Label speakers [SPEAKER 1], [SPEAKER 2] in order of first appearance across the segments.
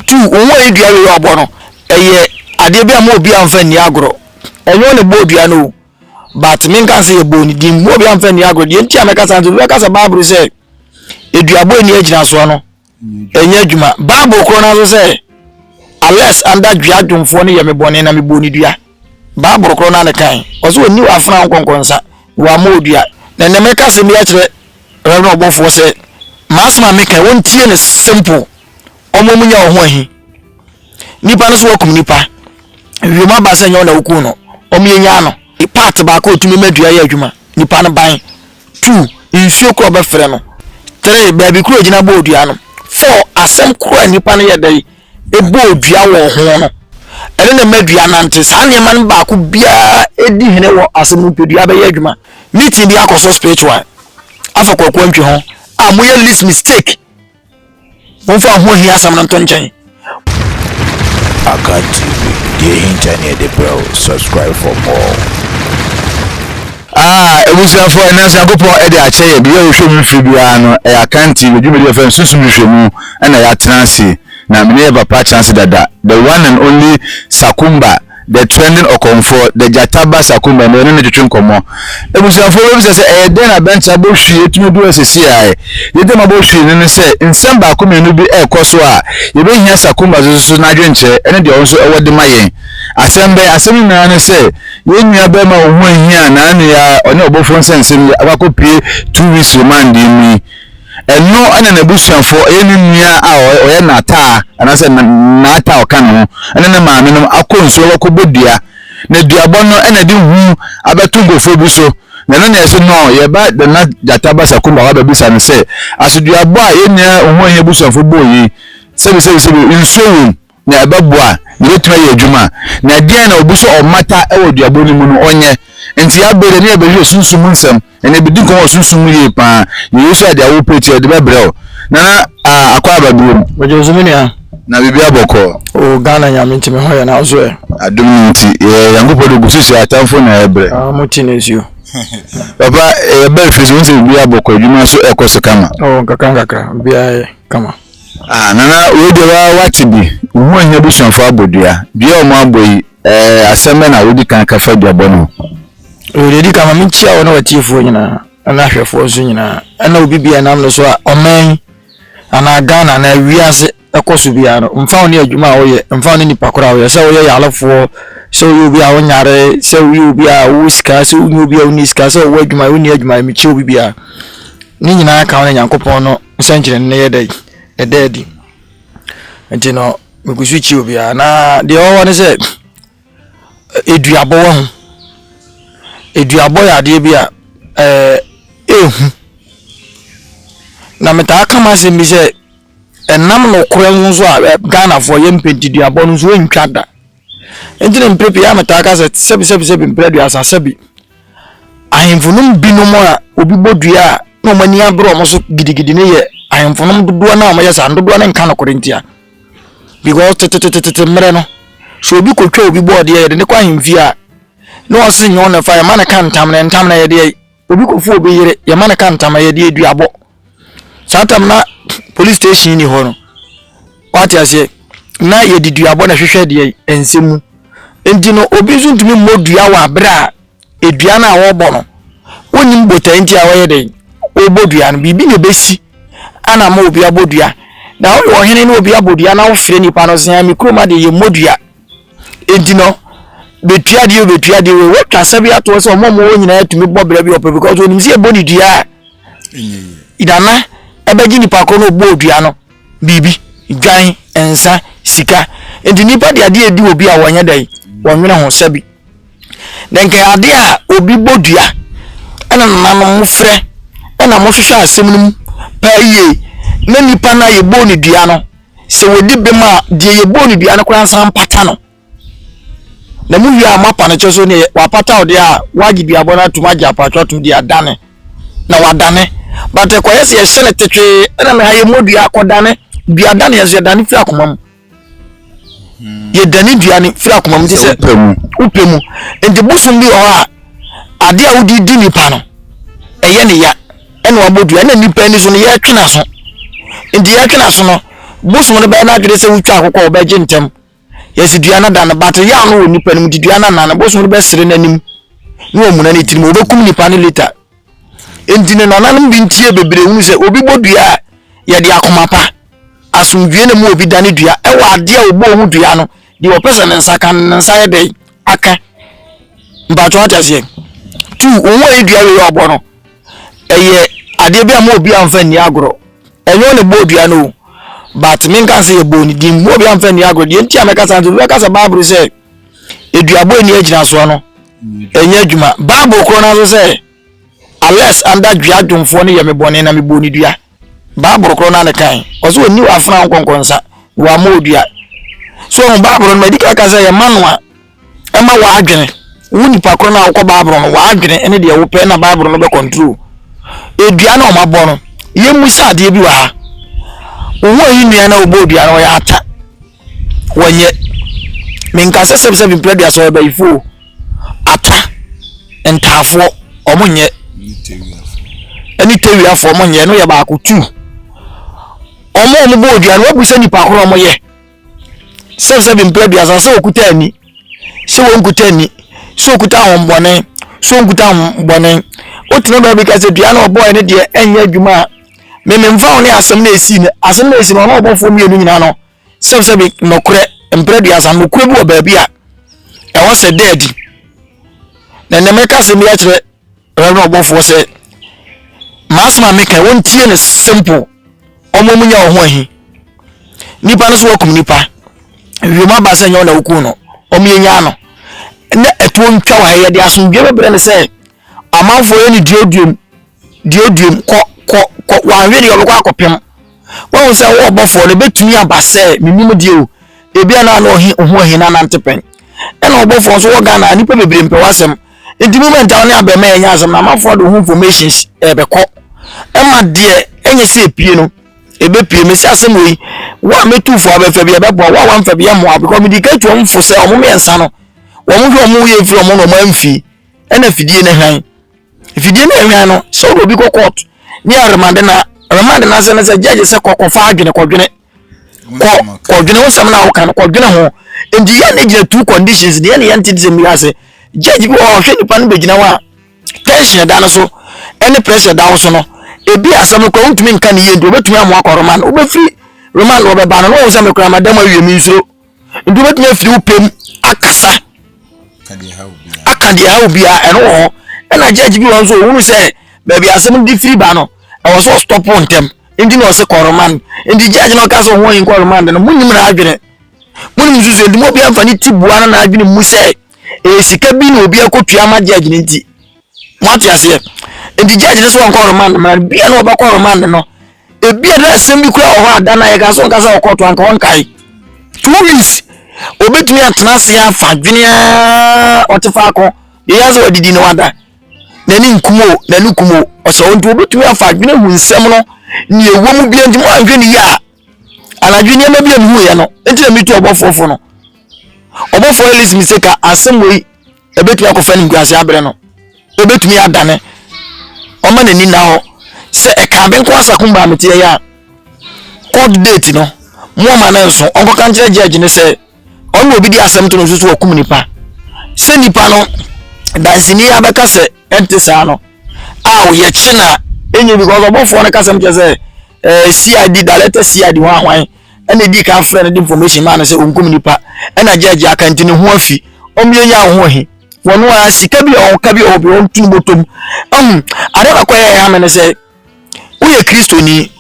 [SPEAKER 1] two onwe edua we obo no eye ade bia ma obi amfa ni agro enyo ne bo dua no but me nka say ebo ni di mo obi amfa ni agro di enti ameka santo be ka say bible say edua bo ni agina so no enya adwuma bible kro na so say unless under dua dwumfo ne ye me bone na me bo ni dua bible kro na ne kan oso oni afra nkonkonsa wa ma odua na ne meka say me ya kire reverend obofo say masma meka won tie ne simple omo munya ho ahi nipa no so wakum nipa wiema ba se nyo na wuku no omo yenya no part ba ka otumi madua ya adwuma nipa no ban 2 insuo kro be frɛ no 3 baabi kro gina bo odua no 4 asem kro nipa no yedai ebo odua wo ho no ene na madua nante saa ne man ba ko bia edi hene wo asem no pedua be ya adwuma meeting bi akoso spiritual afa kwakwa ntwe ho amoye list mistake wonfa ho hi asam no ntonchen
[SPEAKER 2] Aka TV, the internet, the bro. Subscribe for more.
[SPEAKER 3] Ebusia for enansa popon e de ache bi e hwe mu fi bia no e Aka TV djumedi FM susum hwe mu e na ya transi na mene papa chance dada the one and only Sakumba the trending okonfo the Jataba Sakumba no ne twetwe nkomo ebusia for we say e de na bench abo hwe etumi do asesi ai ye de mabo hwe ne se nsem ba komenu bi e koso a ye be hia Sakumba so na adwenche ene de onso e wode mayen asem na ne se ye nua be ma ohun ahia na ne ya one obofo nsensem akakopie 2 weeks remand mi eno ana na busuafo eni nua a oye nata anase nata okano ene ne maame no akonso wakobodua na duabɔ no ena de hu abetungofo bi so na no na ese no ye ba de na Jataba Sakumba wa babisa no se asoduabɔ a ye nua ohun ahia busuafo boyi sebi inso na ebeboa na etuma ye adwuma na dia na obuso omata ewo duabɔ ni mu no onye enti abere ne ebehwe sunsum nsem ene bidi ko sunsum ye pa yesu ade awo peti de bebrel na akwa abaduro
[SPEAKER 1] waje zumini
[SPEAKER 3] na bibi aboko
[SPEAKER 1] o Ghana nya minti me hoya na ozo
[SPEAKER 3] adum nti yangopo do gususu atamfo na ebre
[SPEAKER 1] mutinesio
[SPEAKER 3] papa ebe fizu nti bibi aboko adwuma so ekoso kama
[SPEAKER 1] o kakanga bia kama
[SPEAKER 3] nana we de wa wachibi wo nya busuafo abodua bia o mo aboyi aseme na wodi kan kafa duabɔ no
[SPEAKER 1] already kama minchia wona watifo nyina ana hwefo so nyina ana obi bia nam no so a oman ana Ghana na wiase ekoso bia no mfa woni adwuma wo ye mfa woni nipa kora wo ye se wo ye yalefo se wo obi a wonyare se wo obi a wo sika se wo obi a woni sika se wo adwuma woni adwuma mi chi obi bia ni nyina ka wona Nyankopɔn no nsankyere ne ye dai ededi enti no mekusu chi obi a na de wo ne se eduabɔ wo ho eduabɔ ya de bia ehu na meta kama se mi se enam no kora nso a Ghana for ye mpenti duabɔ no so entwada enti ne mpepe ya meta ka se sebi mpre asase sebi ahemfunum binom a obi bodua na omani abro mo so gidigidi ne ye ahemfunum dodo na mo ye sa dodo na nka no korintia because tete mre no so obi kotwa obi board ye de ne kwa ahemfi a no osin yo na fa ya man kan ntam na ye de obi kofu obi yire ya man kan ntam ye de duabɔ satam na police station ni ho no wati ase na ye di duabɔ na hwehwɛ de ensemu enti no obi so ntumi modua wa bra edua na wo bɔ no wonim bota enti a wo ye de obodua no bibi ne besi ana ma obi abodua na wo hene ne obi abodua na wo frɛ nipa no sen mi kroma de ye modua enti no betua de we twa sabi ato so mo nyina atumi bɔ bra bi opo because onim se eboni dua idana ebeji nipa ko no bodua no bibi dwan ensa sika enti nipa de ade edi obi a wonya dai wonwene ho sabi denke ade a obi bodua ana nanu mo frɛ ana mo hwehwɛ asɛm num pa ye na nipa na ye boni dua no se wodi bema de ye boni dua no kora nsan pata no na mu wi amapa na cheso ne wapata ode a wagi duabɔ na tuma japatwa tum di adane na wadane but ekoyese ye hye ne tetwe na me haye modua akodane duadane ye zo dane fira komam ye dane duane fira komam ti se upemu enti busum bi o a ade a wodi di nipa no eye ne ya ene wabodua na nipa ni so ne ye twena so enti ye twena so no bosom no be na adwere se wutwa akokɔ obeje ntem yesi dua na dan but ya no nipa nim di dua na bosom no be sere nanim ni omuna ne tirim obekum nipa ne liter endine nananum bi ntie bebre hu se obi bodua ye de akomapa asumdue na mu obi dane dua ewa ade a obo hu dua no di opese ne nsaka ne nsa ye de aka mbato atase tu onwo e dua we obo no eye ade bi am obi amfa ni agro enyo ne bodua no but min kan se ebo ni di mo bi amfa ni agro di enti ameka santo bi ka se bible se edua bo ni agina so no enya adwuma bible kro na so se unless under dua dwomfo ne ye me bone na me boni dua bible kro na ne kan oso oni wa afna nkonkonsa wa ma odua so bible no medical ka se ye manwa e ma wa adwene woni pa kro na akọ bible no wa adwene ene de wo pe na bible no be control edua na o ma bo no ye musa de bi wa ha wo yi nua na obo odua no ya ata wonye minka se se bi play so be ifo ata entafo omonye ani tewia fo omonye no ye ba ko tu omo bo odua no wabusa nipa kro omoye se bi play so okuta ani se wo nkuta ani so okuta hombone so nkuta hombone otino ba bi ka se dua na obo ene de enya adwuma me mfa woni asem na esi ne asem na esi no obo fo mienu nyina no se bi nokure empredua sa nokure bi oba bia e wo se dead na ne meka se mi a kire reverend obo fo se masma meka won tie ne simple omo munya wo ho ahi nipa no so wakum nipa wiema ba se nyo na wuku no omo yenya no na eto ntwa wa ye de asomdwe bebre ne se amanfo ye ni diodum ko wa hwe de obekwa akopem won se wo obofo ne betumi aba se minim die o ebia na no ho ahi na nantepen e na obofo so wo ga na nipa bebre mpe wasem enti moment a woni abema enya asem na amanfo do informations ebekọ ema de enye se epie no ebe pie me se asem oyi wa metufo abefa bia bebo wa mfa bia mo because me dikatu omfo se omo mensa no wo mo hwe omo ye firi omo no manfi ena fidie ne hwan fidie ne hwan no so obi ko court ni remand na se na se judge se kokofa adwene kodwene kodwene wo sam na wo kan kodwene ho endi ya ne gina two conditions de ya ntidi se mi ase judge bi wo hwe nipa no begina wa tension da no so any pressure da wo so no ebi asam ko ntumi nka ne yendo betumi amu akoroman obefiri roman wo be ba no wo sam ko madam awie mi nso ndu betumi afiri upem akasa akadi ha obi a eno ho ena judge bi won so wonu se baby asem di free ba no e wo so stop on them ndi no se koroman ndi judge no ka so ho yin koroman no munyim na adwene munyim susu ndi mo bi amfani tibua na adwene mu se e sika bi na obi akotua ma judge ne nti what you say ndi judge ne so won koroman ma bi na oba koroman no e bi na asem bi kura ho ada na ye ga so nka sa okoto anka won kai 2 weeks obetumi atena se ya fa dwene a otefa ko ye ya so odidi no wada nani nkumo o so onto obetumi afa dwene hu nsem no ni ewo mu bia ntimo anhwe ni ya anadwene ma bia mu ya no enti na mitu obofofo no obofo elis miseka asemoi ebetumi akofa ni nguase abre no ebetumi adane o ma nani na ho se e ka ben ko asakumba metie ya court date no mo ma na nso onko kan kire judge ne se on obi di asem to no susu okum nipa se nipa no dansini abeka se entisa no a o ye china enye because obofo ne kasem je se CID dalete CID ho ahwan ena di ka friend information man se onkum nipa ena judge akanti ne ho afi omienya ho hi wono a sika bi o ka bi o bi on tunu botom are ba kwa ya me ne se uye kristoni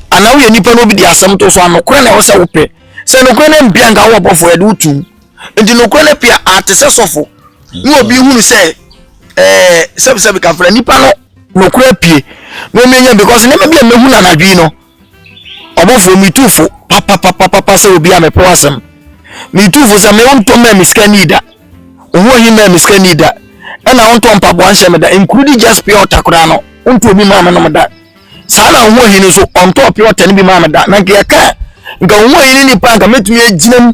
[SPEAKER 1] ana uye nipa no bi di asem to so anokore na wo se wope se nokore na mbia nga wo obofo ede utu enti nokore na pia atese sofo ni obi hunu se sebi ka fra nipa no nokore pie no menya because ne mabia mehu na nadwi no obofo mitufo papa se obi amepo asem mitufo se me wonto ma miskanida oho hi ma miskanida na wonto mpabo anhye meda include just pure takora no wonto obi ma me no meda sana oho hi no so on top pure tan bi ma meda na nke ka nga oho hi ni pa nka metumi aginam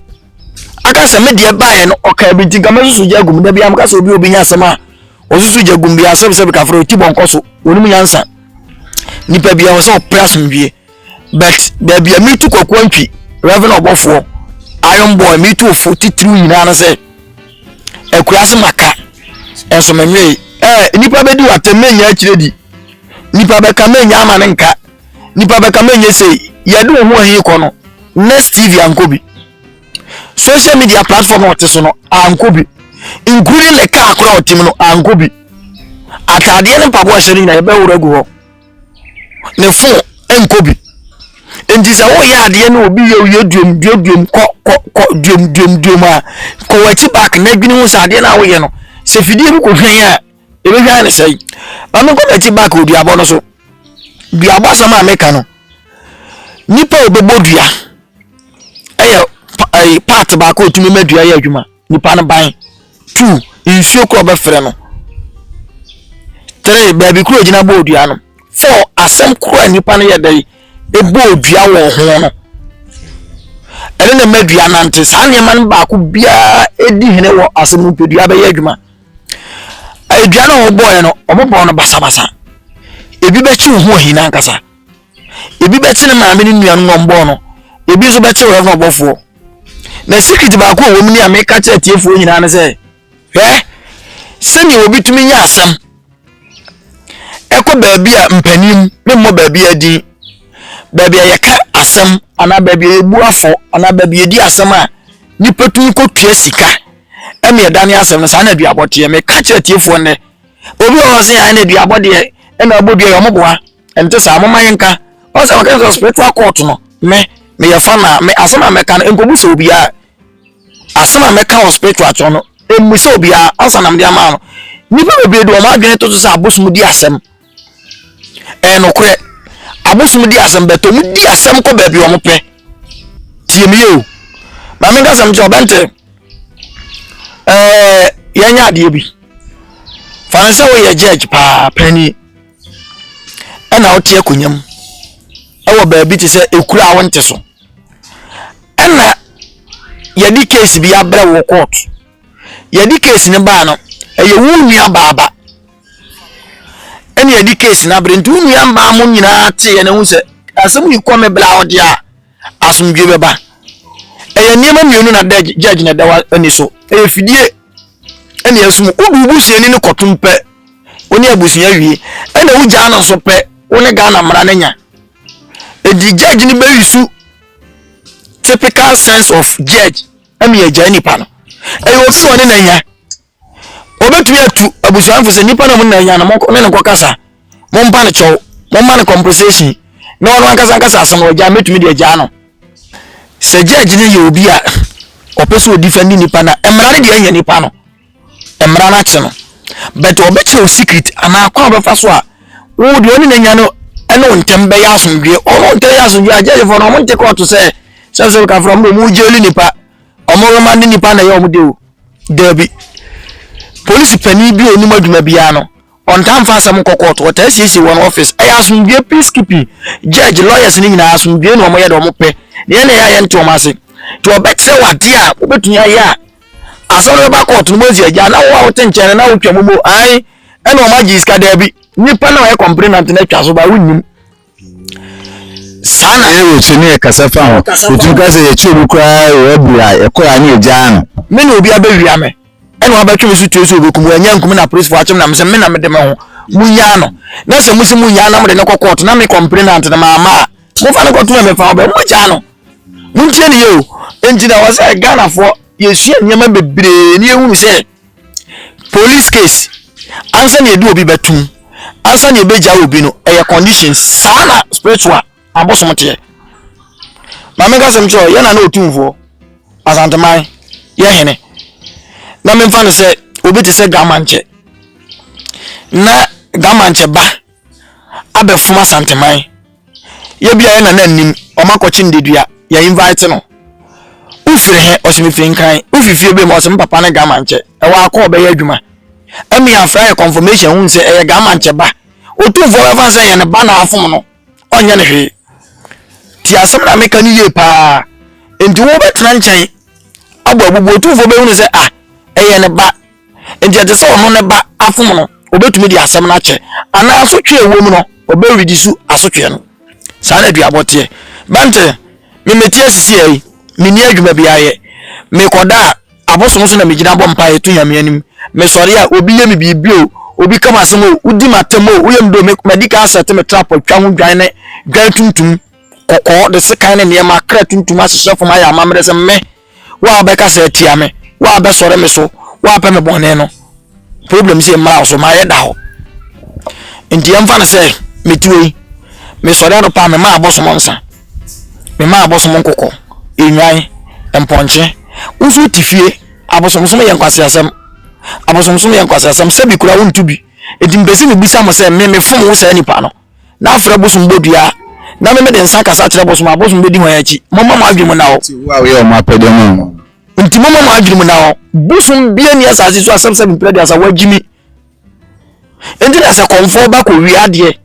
[SPEAKER 1] aka se me de bae no oka bi tinka mesusu jagum da bi am ka se obi nya asema osusu jagum bi asem se ka fro ti bonko so onum nyansa nipa bia wo se opra asomdwie but there be a me to kwantwi reverend obofo iron boy me to 43 nyina na say ekurase maka enso menwe nipa bedi watemenya akiredi nipa beka menya amane nka nipa beka menya say yedu ho ahi kono next TV ankobi social media platform oteso no ankobi including the car akora otim no ankobi atade ne mpabo ahye na ebe wuragu ho ne fo enkobi enti sa wo ya ade ne obi ye duom ko duom a ko wachi back na adwini ho sa ade na wo ye no se fidie bi ko hwan a ebe hwan ne sei ba me ko wachi back odi abo no so duabo asama meka no nipa obebodua ay part ba ko otumi madua ye adwuma nipa no ban 2 insuo ko obefre no 3 baby kuro gina bodua no 4 asem kuro nipa no ye dai ebodua wo ho no ene na madua nante sa ne man ba ko bia edi hene wo asem pedua be ye adwuma adua no wo boy no obobo no basa ebi be chi ho hina nkasa ebi be chi ne maame ne nua no ngombo no ebi so be chi wo no bofo na secret ba ko wo mni ameka cha tiefo nyina na se sani obi tumi nya asem eko baabi a mpanim memmo baabi adi baabi ayeka asem ana baabi ebu afo ana baabi edi asem a nipa tumi ko tua sika eme edane asem na sa na dua bote me ka cha tiefo ne obi o se ya na dua bode ena obodua yo moboa ente sa amoma yenka o se waka spiritual court no me ye fa na me asema meka no enkobu so obi a asema meka hospital ato no emu so obi a asana mde ama no nipa bebe do ma adwene to so abosum di asem no kure abosum di asem beto mu di asem ko baabi o mo pe tie mi o ma me gasam jo bente yanya ade bi fanse wo ye judge pa pani na o tie kunyam ewo baabi ti se ekura awonte so na yedi case bi abre wo court yedi case ne ba no eye wu nua baba ene yedi case na bre ntu nua mba mo nyina te na hu se asem yi kome bla odi a asumdwe beba eye niema mienu na judge na dawa ani so eye fidie ene yasum obubu sieni ne kotumpe oni abusunya wie ene wu ja na so pe woni ga na mra nanya edi judge ni be yusu typical sense of judge ami ya jani pano obi woni na nya obetumi atu abusuanfo se nipa na mun na nya na mo ne ko kasa mo mpa ne chow mo ma ne compensation na wonu akasa asem o ja metumi de ja no se judge ne ye obi a opeso o defend nipa na emra ne de anya nipa no emra na che no but obechi o secret ana akwa obefa so a wo de oni na nya no ene ontembe ya asomdwe o ontembe ya asomdwe judge for no mo nte court say so ka from mu jeli nipa omo mande nipa na ye omude o debi police pani bi oni maduma bia no on time fa sam kokot what else one office I asumdwe peacekeeping judge lawyers ni nyina asumdwe no omo ye de omo pe de na ya nti omo ase to obetre wade a obetunya ya asoro ba court no mozi aja na wo tenchen na wo twamumo ai ena omo jiska debi nipa na ye complainant na twa so ba wunnim sana
[SPEAKER 3] ewo chini e kasafa ho utuka se ye chubu kwa ebia ekoya ni ejano
[SPEAKER 1] me na obi abawia me ena abatwe su tueso obekum anya nkum na police for achim na me se me na me de me ho munya no na se musi munya na me de ne kokot na me complainant na mama mo fa ne kotu na me fa obe mo ja no muntie ne yo engineer was a Ghana for yesu anyama bebre ni ehunu se police case ansa na edu obi betum ansa na ebeja obi no e conditions sana spiritual abosomote mama gasem cho ye na na otumfo asanteman ye hene na me mfa ne se obi te se gamanche na gamanche ba abefuma asanteman ye bia ye na nanim o makochi ndedua ya invite no ufire he osimifire nkan ufifie be mo sem papa na gamanche e wa akọ be ya adwuma emi afra confirmation hun se e gamanche ba otumfo ba fa se ye ne ba na afom no onye ne hwe ti asem na meka ni ye pa enti wo betena nchen abuabubu otumfo be hunu se eye ne ba enti ate se ono ne ba afom no obetumi di asem na che ana asotwe ewo mu no obe reduce asotwe no sana duabote bante me metie sisi ai me ni adwuma bia ye me koda abosom so na me gina bɔ mpa to nyame anim me sɔre a obi ye me bibio obi kama asem o udi matemo o yem do me medical set me trap twa ho dwan ne dwan tuntum kokɔ de sekan ne niema kra tuntum asese fo ma ya amamre se me wa bɛka sa tia me wa bɛ sɔre me so wa pɛ me bɔne no problem si mra so ma ye da ho nti yemfa na se metiwe me sɔre no pa me ma abosom nsa me ma abosom nkokɔ enwan emponche usu tifie abosomsom ye nkwasiasem abosomsom ye nkwasiasem se bi kura wontu bi edi mbesi me bisa mo se me fom wo se nipa no na afra bosom bodua na me de nsa kasa kire abosom bedi ho yachi momma mo adwemu na wo
[SPEAKER 3] wa we o ma pede mo
[SPEAKER 1] nti momma mo adwemu na wo bosom bia ni asase so asem bi prede asa wagimi enti na se konfo ba ko wi ade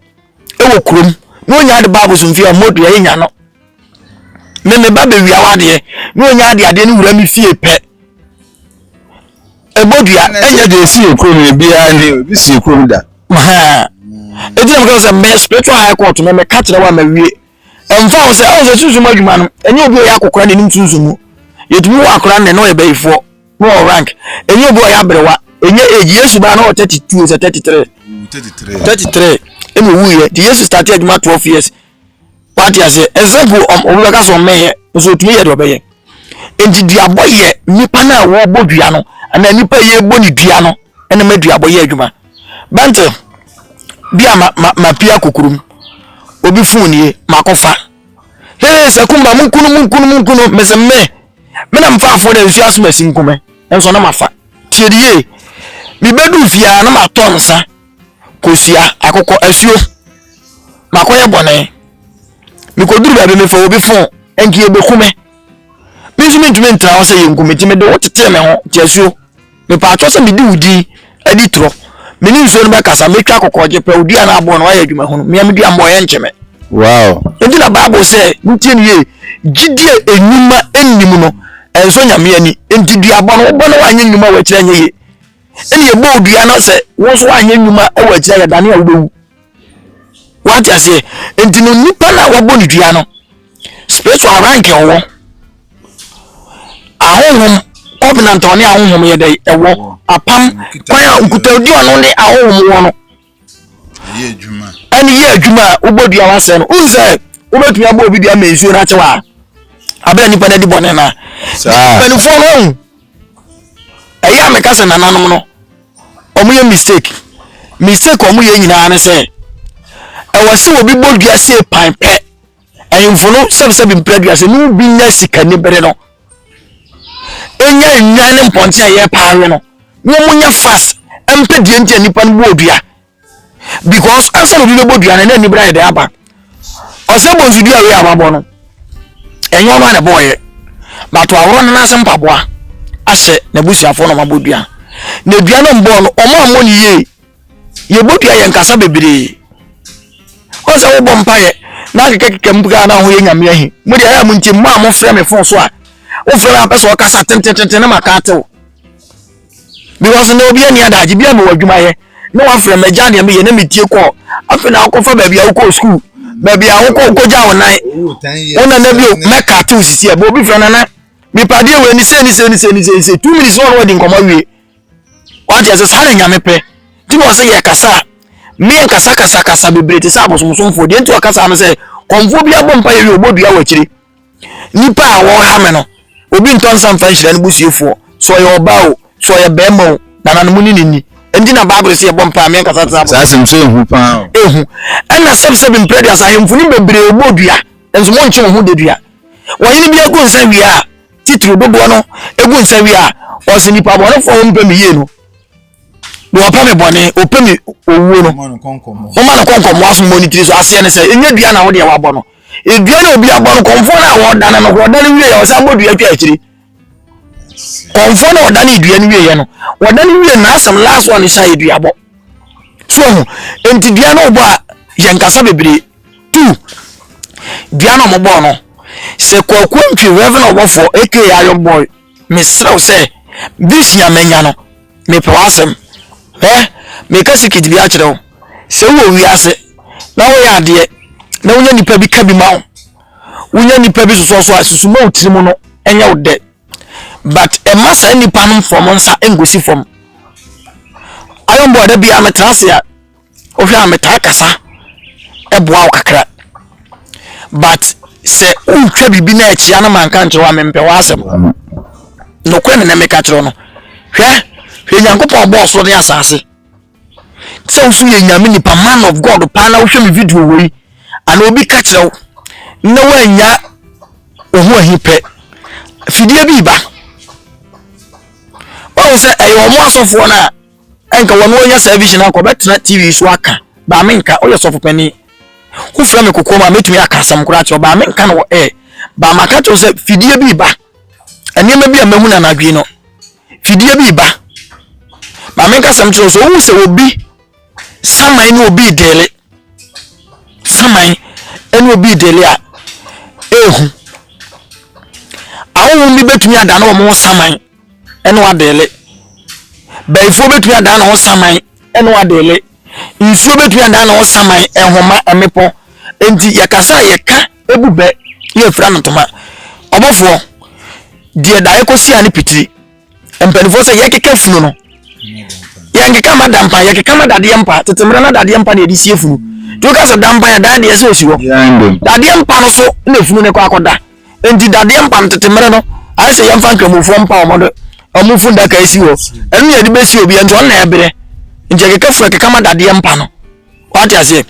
[SPEAKER 1] e wo kurom no nya de ba bosom fie modua ye nya no me ba be wi awade no nya ade ni wura mi fie pe ebodua
[SPEAKER 3] enya de si ekrom bia ni bi si ekrom da
[SPEAKER 1] ha edi am go say me spiritual high court me ka kire wa ma wie emfa wo say o say sunsun adwuma no enye obi o ya akokora ne nim sunsun mu yetumi wa akora ne no ye bayifo no rank enye obi o ya brewa enye age yesu ba no 32 say 33 emi wuye the yesu started adwuma 12 years what you say example obi ka so me so tumi ye do be ye enti duabo ye nipa na wo bodua no ana nipa ye bo ni dua no ene ma duabo ye adwuma bante bia ma pia kokurum obi funie makofa he sakumba munkunu mesemme na mfa afo da nsu asoma sinkume enso na mafa tiedie mi bedu fia na matonsa kosia akoko asuo makoye bone mi koduru ba be me fa obi fon enki ebekume mi jumi ntra wo se yenkume ti me de wotete me ho ti asuo me pa atwo se mi di udi adi tro me ni nsuo no be kasa metwa akoko je pe udi ana abo no wa adwuma ho me am di amoye ncheme
[SPEAKER 3] wow
[SPEAKER 1] enti na bible say ntie ni ye gidie enuma ennim no enso nyame ani enti duabo no bo no wa anya enuma wa kire anya ye eni ye bo dua no se wo so wa anya enuma e wa kire ya dane awudu what you say enti no nipa na wa bo ni dua no spiritual rank owo ahonhom covenant oni ahonhom ye dey ewo apam kwan nkuta odi ono ne ahonhom wo no
[SPEAKER 3] ye adwuma
[SPEAKER 1] ani ye adwuma ubodua wase no unse ubetumi abo obi dia mensuo na chewa abra nipa na di bone na penfo no eya me kase nananom no omo ye mistake omo ye nyina ne se e wase obi bodua se pan pe ayimfo no se bi mpradua se no bi nya sika ne bere no enya nwan ne mponche ye paawe no wo munya fast empe die ntia nipa no bodua because answer obi bodua na ni bra de aba osebo nsudu awe ababo no enyo no na boye but aworo na asem paboa ahye na busuafo no mabodua na dua no mbo no omo amoni ye bodua ye nkasa bebere osa wo bompa ye na keke mbuga na ho ye nyame ahi mu de aya mu nti ma mo frɛ me fon so a wo frɛ na pɛso kasa tententente na makatew because na obi ani adaji bia me wadwuma ye na wa frɛ me gya de me ye na metie kɔ afi na akɔfa ba bia wo kɔ school ba bia wo kɔ koja wonan wona na bio meka tew sisi e bo obi frɛ na mi pade we ni se 2 minutes one wedding komo wie what you say sare nyame pɛ ti no se ye kasa me kasa bebrete sa abosomsomfo de nti okasa no se konfo bia bompa ye obodua wakire nipa a wo ha me no obi ntonsa mfa nhira no busuefo so ye oba o so ye bema o nananmu ni endi na bible se ye bompa me kasa tsa
[SPEAKER 3] sa sem so ehu pa
[SPEAKER 1] ehu ana sebseb impredi asahemfu ni bebre obodua enso mo nche ho dedua wanyini bia go nsa wi a titru dodo no egu nsa wi a o se nipa bo no fo mpa me ye no do opa me bone opa me owo no o ma no konkom waso monitiri so ase ne se enya dua na wo de wa bo no edua na obi abo no konfo na wo dana no wo dana wi ye o sa bodua twa akiri konfo na wo dana edua ni wi ye no wo dana wi na asam last one is edua bo so enti dua na obo a ye nkasa bebre 2 dua na mo bo no se kwakwantwi reverend obofo aka ayo boy misraw se bishia menya no me pe wasem me kasi kidibia kire wo se wo wi ase na wo ya de na wonya nipa bi ka bi ma wonya nipa bi so asusu ma otiri mu no enya wo de but e masa nipa no from nsa engosi from ayon boda bi ametrase ya ohwe ameta kasa eboa wo kakra but se untwa bibi na achia na manka nche wa mempe wa asem no kwen na meka kire no hwe Nyankopon boss no asase se usu ye nyame nipa man of God pa na wo hwe me video we ana obi ka kire wo na wanya ohu ahipe fidie bi ba o se ayo mo asofo na enka wono onya service na ko betena TV so aka ba menka o yesofo pani ku fra me kokoma metumi akasam kura che ba menka no ba maka to se fidie bi ba enema bi amahu na nadwi no fidie bi ba menka sam che so wo se obi saman ni obi dele saman eni obi dele a ehu awu mi betumi ada na mo saman eni wa dele baifo betumi ada na wo saman eni wa dele nsuo betumi ada na wo saman ehoma emepo enti yakasa yeka ebube ye fra ntoma obofo die da ekosi ani pitiri empanifo se yekeka funu no yankeka madampa yekeka madade mpa tetemra na dade mpa na edisi efunu to ka se dampa ya dade ese osiwo dade mpa no so na efunu ne kwa akoda enti dade mpa tetemra no ayese yamfa nkramofo mpa omodo omufu ndaka esiwo enu ye de besi obi ento on na ebere nje keka fura keka madade mpa no what you say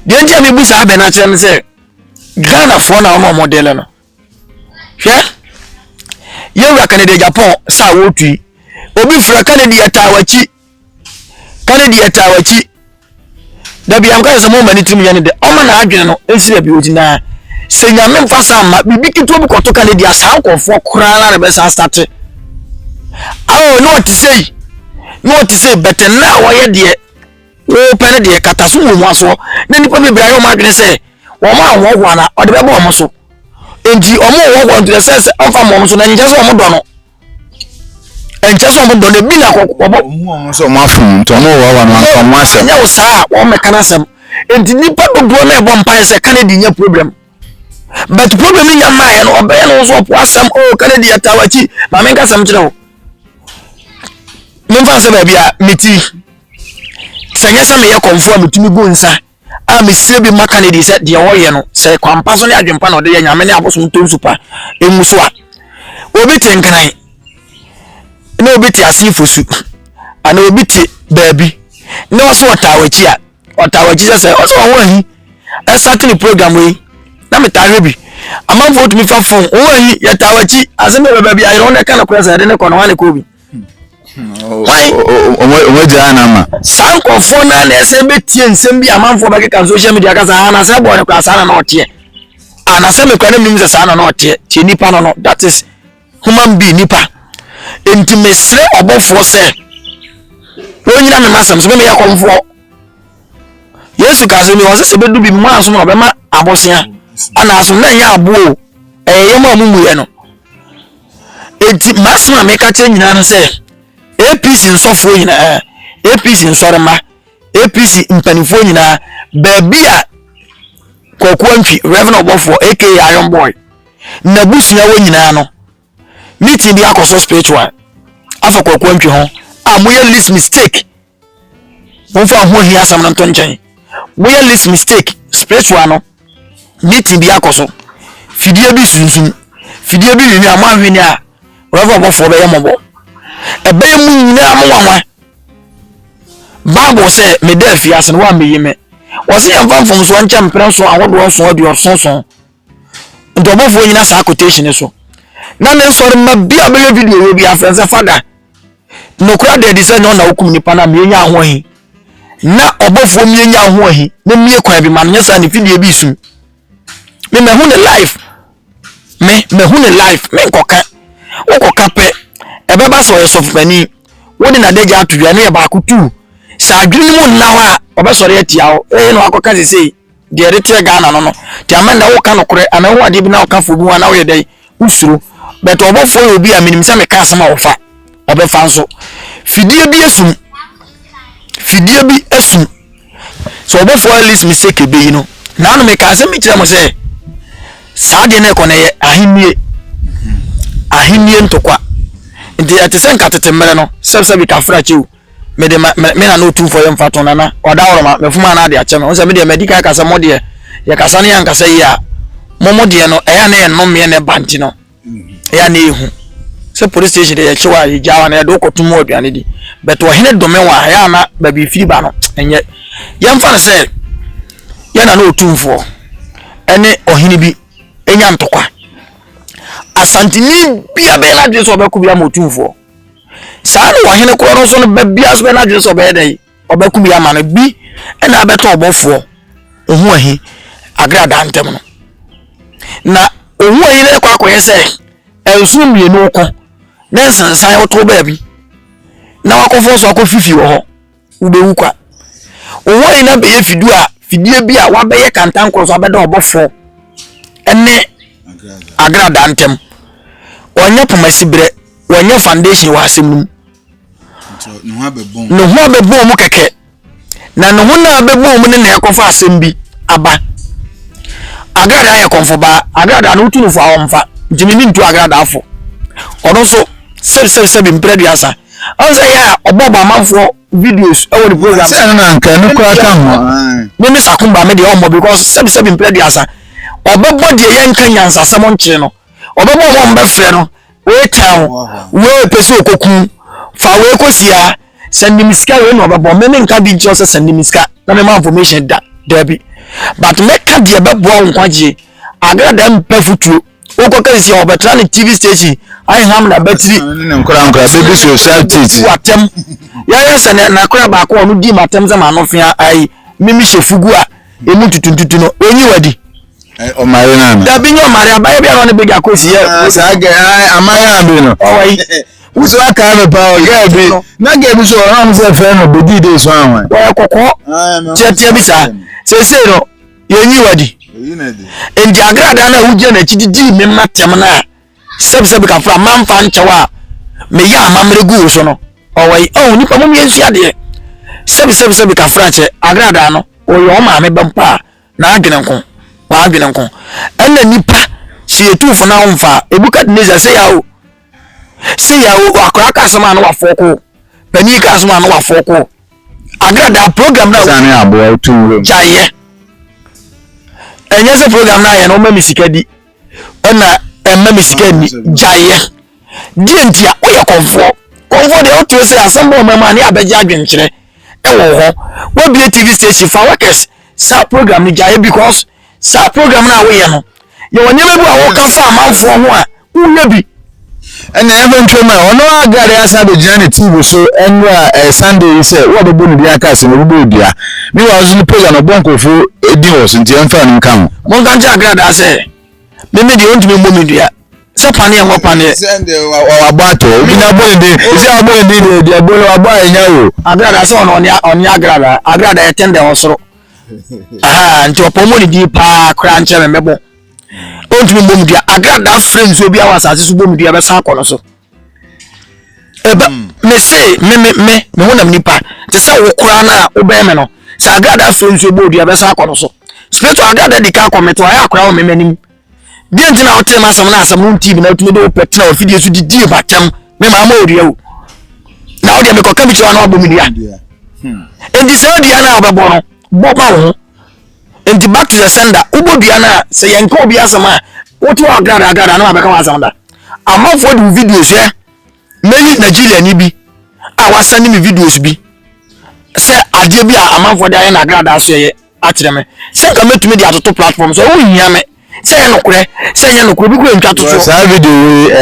[SPEAKER 1] de nje me busa abe na kire ne se Ghana fo na omo model no hwe yewa Canada Japan sa wotui obi fura Canada yatawachi da bi amka se mo mani tim yane de o ma na adwene no esira bi ogina se nyame mfa sa ma bibi kito bi koto Canada sa nkofo kura na be sa start no ti say better na wo ye de wo pere de kataso mo aso na nipa be bra yo ma adwene se wo ma wo na o de be bo mo so enti o mo wo nti se onfa mo so na nje so mo do no enche so mo do ne bi na kokko
[SPEAKER 3] mo so mo afun to mo wo no anka mo asem
[SPEAKER 1] nya wo saa wo me kana asem enti nipa dodo na ebo mpa se Canada nya problem but problem nya ma ye no obe no so po asem Canada yatawachi ma me nka sam kire wo memfa se ba bia meti sanya se me ye konfo metumi go nsa a me sie bi ma Canada se de wo ye no se kwampa so ne adwempa na de ye nyame ne aboso ntom supa emuso a obi tenkan na obi ti asifosu ana obi ti baabi na oso otawachi se oso wo ahi exactly program we na metahwe bi amamfo otumi fa phone wo ahi yatawachi aseme baabi ayro na kana kwa sa de ne kono wane ko bi
[SPEAKER 3] o jana ma
[SPEAKER 1] sanko phone na ese betie nsem bi amamfo ba keka social media ka sa na se bo ne kwa sa na otie ana se me kwa na mnim se sa na otie tie nipa no that is human being nipa enti mesre obofo se wonyina me masam so me yakomfo Yesu ka se mi won se bedu bi mu aso no be ma abosia ana aso na nya abo ye ma mumu ye no enti masma me ka che nyina no se APC nsofo nyina APC nsorema APC mpanifo nyina baabi a kokuantwi Reverend Obofo aka Iron Boy na busua wo nyina no meeting bi akoso spiritual afa kokuantwi ho moye list mistake wonfa ho hi asam na ntonchen moye list mistake spiritual no meeting bi akoso fidie bi sunsun fidie bi ni amahwini a Reverend Obofo be yemobo ebe mu nyina amwanwa Bible say me da fiase no wa meyime wo se yamfa mfom so ncha mpere so awodo so odi osonson ndo Obofo nyina sa quotation so na me nsori ma bia be video we bia friends father no kura de say no na hukum nipa na me nya ho hi na Obofo me nya ho hi na me kwan bi man nya sa ne video bi su me hu ne life me hu ne life me nkoka wokoka pe ebe ba so yeso fani wodi na deja atudwa ne ba akutu sa adwini mu na wa obesore atia wo no akoka sesei de retre Ghana no ti amanda wo ka no kore ana wo ade bi na wo ka fo bi na wo ye dai usuru but Obofo obi a minim se me ka asama wo fa obefa nso fidie bi esum so Obofo list mistake be yi no na no me ka se me kire mo se saa de na ko na ye ahimie ntokwa nti atese nka tetemere no sebse bi ka fra chiu me de me na no tu for yem fato na na oda woroma me fuma na de ache me won se me de medical ka se mo de ye ka sa ne yan ka se ya momo de no eya na ye no me ne banti no eya na ehu se police station de ye chiwa ye jawa na ye do kotumo aduane di but wo hene do me wa ya na ba bi firi ba no enye yem fa na se ye na no tumfo ene ohini bi enya ntokwa asantini bia be na dwe so be ku bia motumfo saa no ohini ko no so no be bia so be na dwe so be dai obeku bia ma no bi ena abeto obofo ohu ahi agrada ntem no na ohu ahi na kwa akoye se ensu mienu ko na nsansan oto ba bi na wakofo so akofifi wo ho ubewu kwa ohu ahi na be ye fidu a fidie bi a wa be ye kantan ko so abeda obofo ene agrada ntem onye pomasibre onye foundation wa asem no ho abebom mu keke na no ho na abebom ne na ekofa asem bi aba agrada ya konfo ba agrada no tunu fo awomfa jimini ntu agrada afo ono so se bi mprediasa onse ya oboba manfo videos e woni program
[SPEAKER 3] se na nka no kwa ka ho
[SPEAKER 1] me sakumba me de omo because se bi mprediasa obebo de yenka nyansa samon nkyere no obebo mo mbe frɛ no we town we pese okoku fa we kosia send me ska we no obebo me nka bi nkyere se send me ska na me ma information da bi but me ka de bebo nkwaje agrada mpa futuo okoka si obetra ne TV station ai ham na battery
[SPEAKER 3] nkora baby society
[SPEAKER 1] watem ya se na kora ba ko no di matem za ma no fia ai mimi shefugu a emu tutuntutu no onyi wadi
[SPEAKER 3] o marina
[SPEAKER 1] da binyo maria ba bia no ne bega kosi ye
[SPEAKER 3] saga amaya bi no
[SPEAKER 1] owai
[SPEAKER 3] uso aka no pa o ga bi na ga bi so ran se fe no bedi dey so anwan
[SPEAKER 1] wa kokko chetia bi sa se no yenyi wadi enji agrada na huje na chididi me matem na sebe ka fra manfa nchewa me ya amamregu so no owai nipa mo yensu ade sebe ka fra che agrada no o yo ma me bampa na agene nko wa agene nko ena nipa si etufo na onfa ebuka dineza se yawo akora ka asema na wafoko pani ka asema na wafoko agrada program na
[SPEAKER 3] sane abo tu
[SPEAKER 1] jaye enye se program na ye no ma misikadi ona emma misikadi jaye dientia oya konfo de otu se asembo mama ni abeja adwenkyere ewo ho we bi TV station for workers sa program ni jaye because sa program na we ye no ye wonyeme bi a wo ka fa amanfo ho a uye bi
[SPEAKER 3] ene eventually ma ono agare asa be jani TV so enwa Sunday say wo be bonu bi aka se no bi bia mi wa zo ni program obonkofo edi wo so nti emfa no nka ho
[SPEAKER 1] mo kan ja agrada say me di ontumi mo mi dia se pane en wo pane
[SPEAKER 3] sende wa bato bi na bo ndi se abo ndi di abo lo abo anya wo
[SPEAKER 1] agrada say oni agrada e tende osoro nti opomo ni di pa kra nche me mebo ontumi mo mi dia agrada friends obi awasa se bo mi dia be san kono so eba me say me honam nipa te se wo kra na obe me no se agrada friends obi dia be san kono so spiritual agrada di ka comment wa ya kra wo me manim bi ntina hotel ma sam na asam no TV na otumi do petina ofidie so di batam me ma ma odia wo na odia me ko ka bi chwa na obo mi dia endi se odia na obebo no bo ba wo endi back to the sender ubo dia na se yenka obi asama wotu agrada na abeka wa asam da amafo di videos ye many Nigeria ni bi a wasani mi videos bi se ade bi a amafo da ye na agrada so ye akire me se ka metumi di atoto platform so wo hia me se ye nokure bi ko ntwa toto
[SPEAKER 3] sa video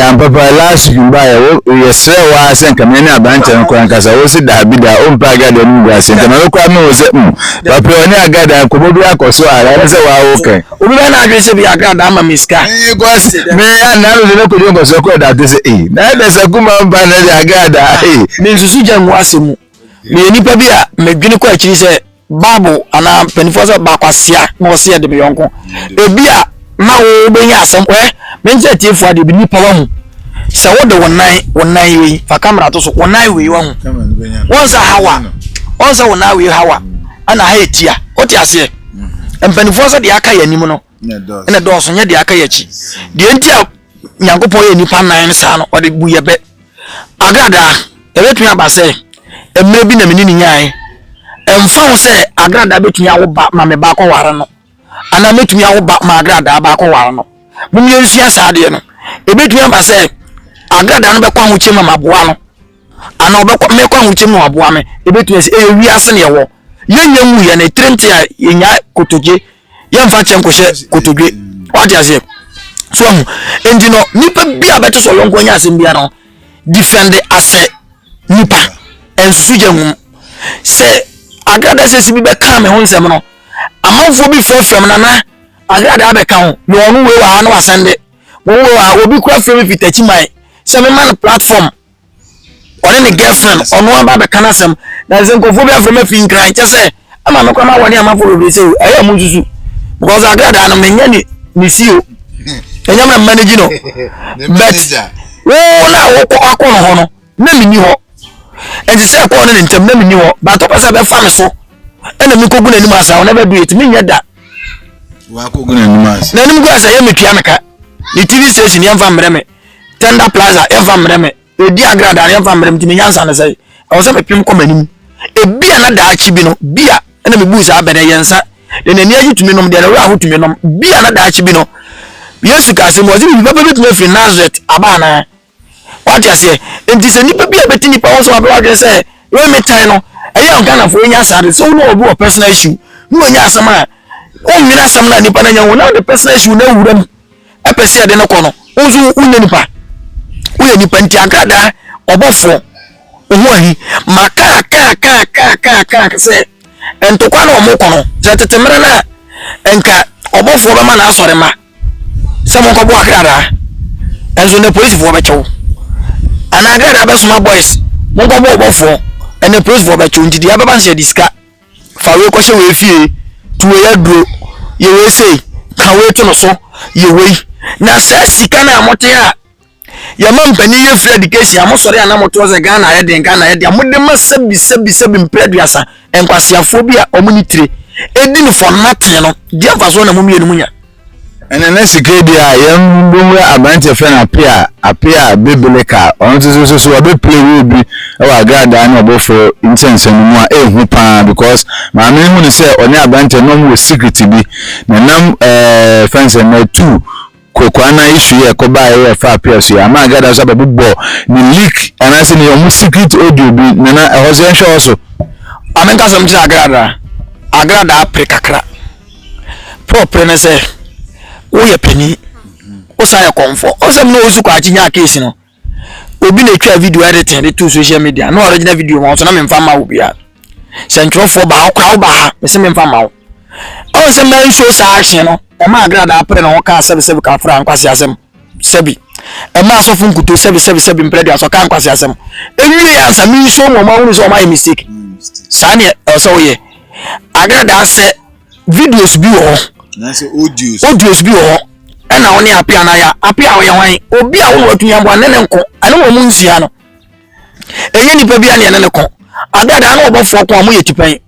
[SPEAKER 3] ampapa last week ba ye sre wa se nka me na abanche nko nkasa wo si da bi da o mpa agada mu gwa se nka me ko am wo se papa oni agada ko bodu akoso ara se wa wo kan
[SPEAKER 1] obi na adwe se bi agada ama miska
[SPEAKER 3] me ya na lo le ko di nko so ko da te se na da se kuma mpa na di agada
[SPEAKER 1] me nsusu janwa asemu me nipa bi a medwene ko akiri se babu ana penifo ba kwasia na wo se de be yonko ebi a ma wo benya asem menje tiefu ade bi nipa wa hu se wo de wonan wi fa camera to so wonan wi wa hu wonsa hawa wonsa wonan wi hawa ana ha etia oti ase empanifo so de aka ya nim no ene do so nya de aka ya chi de entia nyankopon ye nipa nan sa no ode bu ye be agrada ebetun abase emre bi na menini nyae emfa ho se agrada betun ya wo ba ma me ba ko ware no ana metun ya wo ba ma agrada ba ko ware no mum ye nsia sa de no ebetun abase agrada no be kwa ho chema maboa no ana obekwa me kwa ho chema maboa me ebetun se wi ase ne wo yenye mu ye na trenti a yenya kotoje yemfa chenko she kotoje wadi ase so endi no nipa bia beto so lonko nya asem bia no defend ase nipa ensusu jehum se agrada se sibi be kan me ho nsem no amanfo bi fefem na agrada be kan no onu we wa no asende wo wa obi kwa frame fitachi mai se me man platform one ne girlfriend ono aba be kan asem na se nkofo bi aframe fi nkran che se ama me kwa ma woni amafo bi se eya mu susu because agrada no menya ni CEO enya ma manage no but wo na wo ko akono ho no na mini ho enti se ko ne ntem na mini ho but to pesa be fa me so ena mi kogu na ni masa wo na be do it mi nya da
[SPEAKER 3] wa kogu na ni masa
[SPEAKER 1] na ni mgu asa ye metua meka ni TV station ye fa mre me Tender Plaza ye fa mre me e di agrada ye fa mre me timi nyansa na sai e wo se pepim ko manim e bia na da achi bi no bia ena me bu sa abere yensa de na ni agitumi nom de na wa hotumi nom bia na da achi bi no Yesu ka se mo zi bi baba betumi fi Nazareth abana what you say enti se nipa bia beti nipa won so abwa de se we metan no eya Ghana fo nya asade so no obi o personal issue no nya asama o nwira asam na nipa na nya wo na the personal issue na wuram epese de no kono unzu unya nipa nti agrada obofo ohu ahi maka ka se entokwa na omo kono je tetemere na enka obofo be ma na asore ma se mo ko bo agrada enzo ne police fo be chew ana agrada be suma boys mo ko bo obofo ene police fo be chew ndidi ababa nse diska fa we ko she we fie tuwe ya duro ye we sei ka we to no so ye we na se sika na amote a ya mampani ye free education amosore ana moto ze Ghana ye den amode masabi mpreduasa enkwasiafo bi a omunitire edini for nothing no dia faso na mumienu munya
[SPEAKER 3] ene na sika dia yem bomwe abante fe na apia bebeleka on so obe play we bi e wa agrada na obofo intention mu a ehu pa because ma me hu ni se oni abante no mu secret bi na nam fence na 2 kokwana issue ye ko ba ye fa apia so ya ma agrada so babubo ni leak anase ni omu secret audio bi na ehose show so
[SPEAKER 1] amenka so mti agrada aprekakra proper na se wo ye pani o sa ye konfo o se no osu kwa chinya case no obi na twa video editing de to social media no original video mo so na me mfa ma wo bia central for ba kwa ba ha me se me mfa ma wo o se man show sa action no e ma agrada apre na wo ka sebe ka fra nkwase asem sebi e ma so fun kuto sebi mpre dia so ka nkwase asem enwi ya sa mi show mo ma wo so ma mistake sa ne so ye agrada se videos bi wo
[SPEAKER 3] na se
[SPEAKER 1] audios bi wo e na woni apia na ya apia wo ye hwan obi a wo watu yambo anene nko ane wo mu nsia no enye nipa bi ane ne ko agrada na obofo ko amu ye tipan